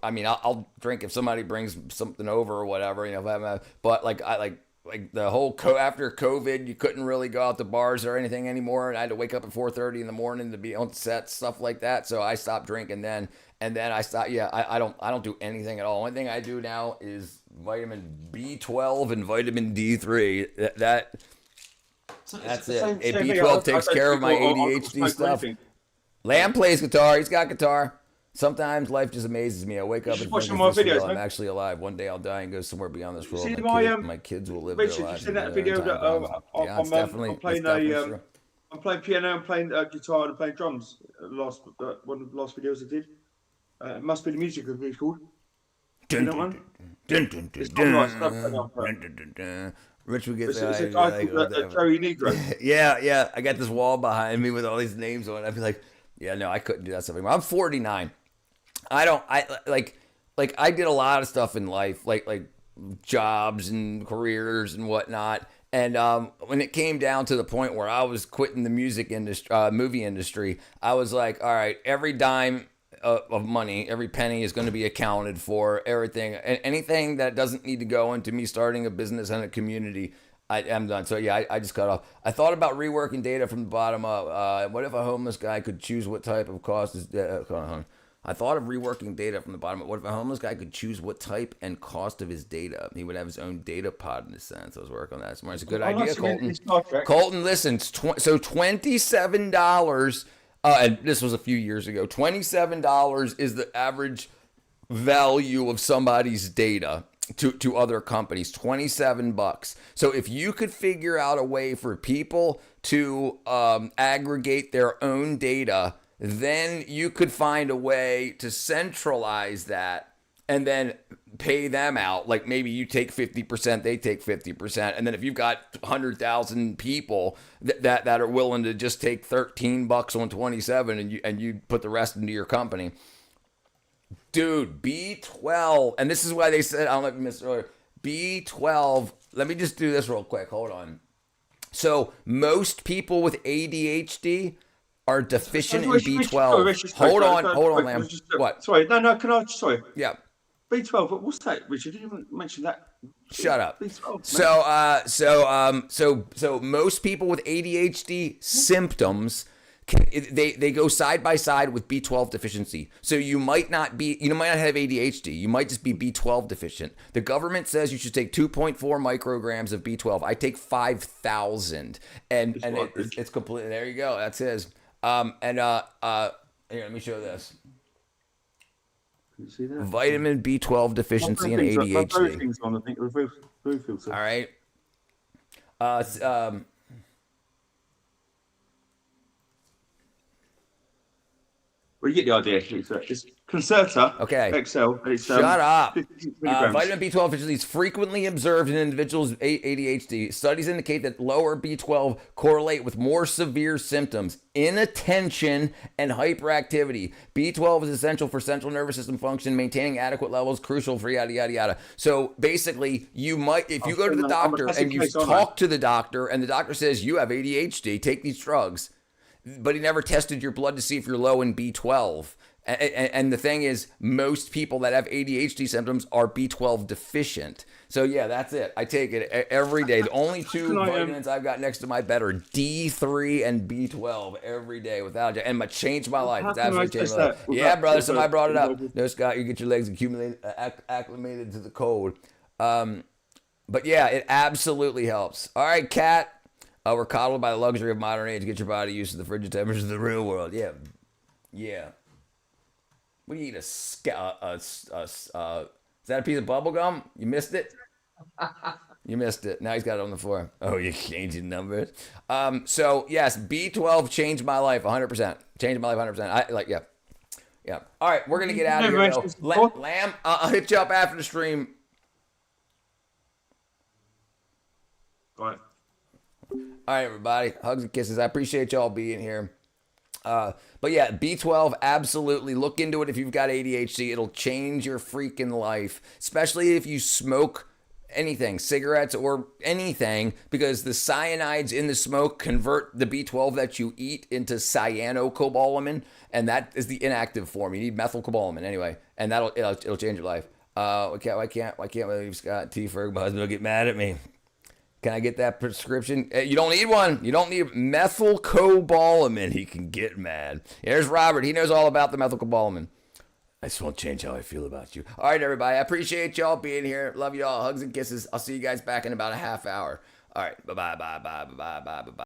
I mean, I'll drink if somebody brings something over or whatever, if I'm but like the whole after COVID, you couldn't really go out to bars or anything anymore, and I had to wake up at 4:30 in the morning to be on set, stuff like that. So I stopped drinking then, and then I stopped. Yeah, I don't do anything at all. Only thing I do now is vitamin B12 and vitamin D3. That's it. B12 takes care of my ADHD stuff. Lamb plays guitar. He's got guitar. Sometimes life just amazes me. I wake up and think I'm actually alive. One day I'll die and go somewhere beyond this world. My kids will live their lives. Richard, you seen that video that I'm playing piano, I'm playing guitar, and playing drums. One of the last videos I did. It must be the music of it's called. Rich would get it's a guy called Joey Negro. Yeah. I got this wall behind me with all these names on it. I'd be like, yeah, no, I couldn't do that stuff anymore. I'm 49. I did a lot of stuff in life, like jobs and careers and whatnot. And when it came down to the point where I was quitting the movie industry, I was like, all right, every dime of money, every penny is going to be accounted for. Everything, anything that doesn't need to go into me starting a business and a community, I am done. So yeah, I just cut off. I thought about reworking data from the bottom up. What if a homeless guy could choose what type of cost is? Hold on. I thought of reworking data from the bottom. But what if a homeless guy could choose what type and cost of his data? He would have his own data pod in a sense. I was working on that. It's a good idea, Colton. Colton, listen. So $27. And this was a few years ago. $27 is the average value of somebody's data to other companies. $27. So if you could figure out a way for people to aggregate their own data, then you could find a way to centralize that and then pay them out. Like maybe you take 50%, they take 50%. And then if you've got 100,000 people that are willing to just take $13 on 27 and you put the rest into your company. Dude, B12. And this is why they said, I don't know if you missed it earlier, B12. Let me just do this real quick. Hold on. So most people with ADHD are deficient in B12. Hold on, Lamb. What? Sorry, no, can I? Sorry. Yeah. B12. What's that, Richard? You didn't even mention that. Shut up. B12. So most people with ADHD symptoms, they go side by side with B12 deficiency. So you might not have ADHD. You might just be B12 deficient. The government says you should take 2.4 micrograms of B12. I take 5,000, and it's completely. There you go. That's his. Here, let me show this. Can you see that? Vitamin B12 deficiency and ADHD. On, I think, all right. Well, you get the idea. It's Concerta. Okay. XL. It's, Shut up. 50 milligrams. Vitamin B12 deficiency is frequently observed in individuals with ADHD. Studies indicate that lower B12 correlate with more severe symptoms, inattention, and hyperactivity. B12 is essential for central nervous system function, maintaining adequate levels, crucial for yada, yada, yada. So basically, you might, if you go to the doctor and you talk to the doctor and the doctor says, you have ADHD, take these drugs, but he never tested your blood to see if you're low in B12. And the thing is, most people that have ADHD symptoms are B12 deficient. So yeah, that's it. I take it every day. The only two vitamins I've got next to my bed are D3 and B12 every day without it. And it changed my life. It's absolutely changed my life. Yeah, brother, somebody brought it up. No, Scott, you get your legs acclimated to the cold. But yeah, it absolutely helps. All right, Kat. We're coddled by the luxury of modern age. Get your body used to the frigid temperatures of the real world. Yeah. Yeah. What do you eat? Is that a piece of bubble gum? You missed it? You missed it. Now he's got it on the floor. Oh, you're changing numbers. So, yes, B12 changed my life 100%. Changed my life 100%. Yeah. Yeah. All right, we're going to get out of here, though. Lamb, I'll hit you up after the stream. All right. All right, everybody. Hugs and kisses. I appreciate y'all being here. But yeah, B12, absolutely. Look into it if you've got ADHD. It'll change your freaking life, especially if you smoke anything, cigarettes or anything, because the cyanides in the smoke convert the B12 that you eat into cyanocobalamin, and that is the inactive form. You need methylcobalamin anyway, and it'll change your life. Why can't believe Scott T. Ferg, my husband, will get mad at me? Can I get that prescription? You don't need one. You don't need methylcobalamin. He can get mad. Here's Robert. He knows all about the methylcobalamin. I just won't change how I feel about you. All right, everybody. I appreciate y'all being here. Love you all. Hugs and kisses. I'll see you guys back in about a half hour. All right. Bye-bye.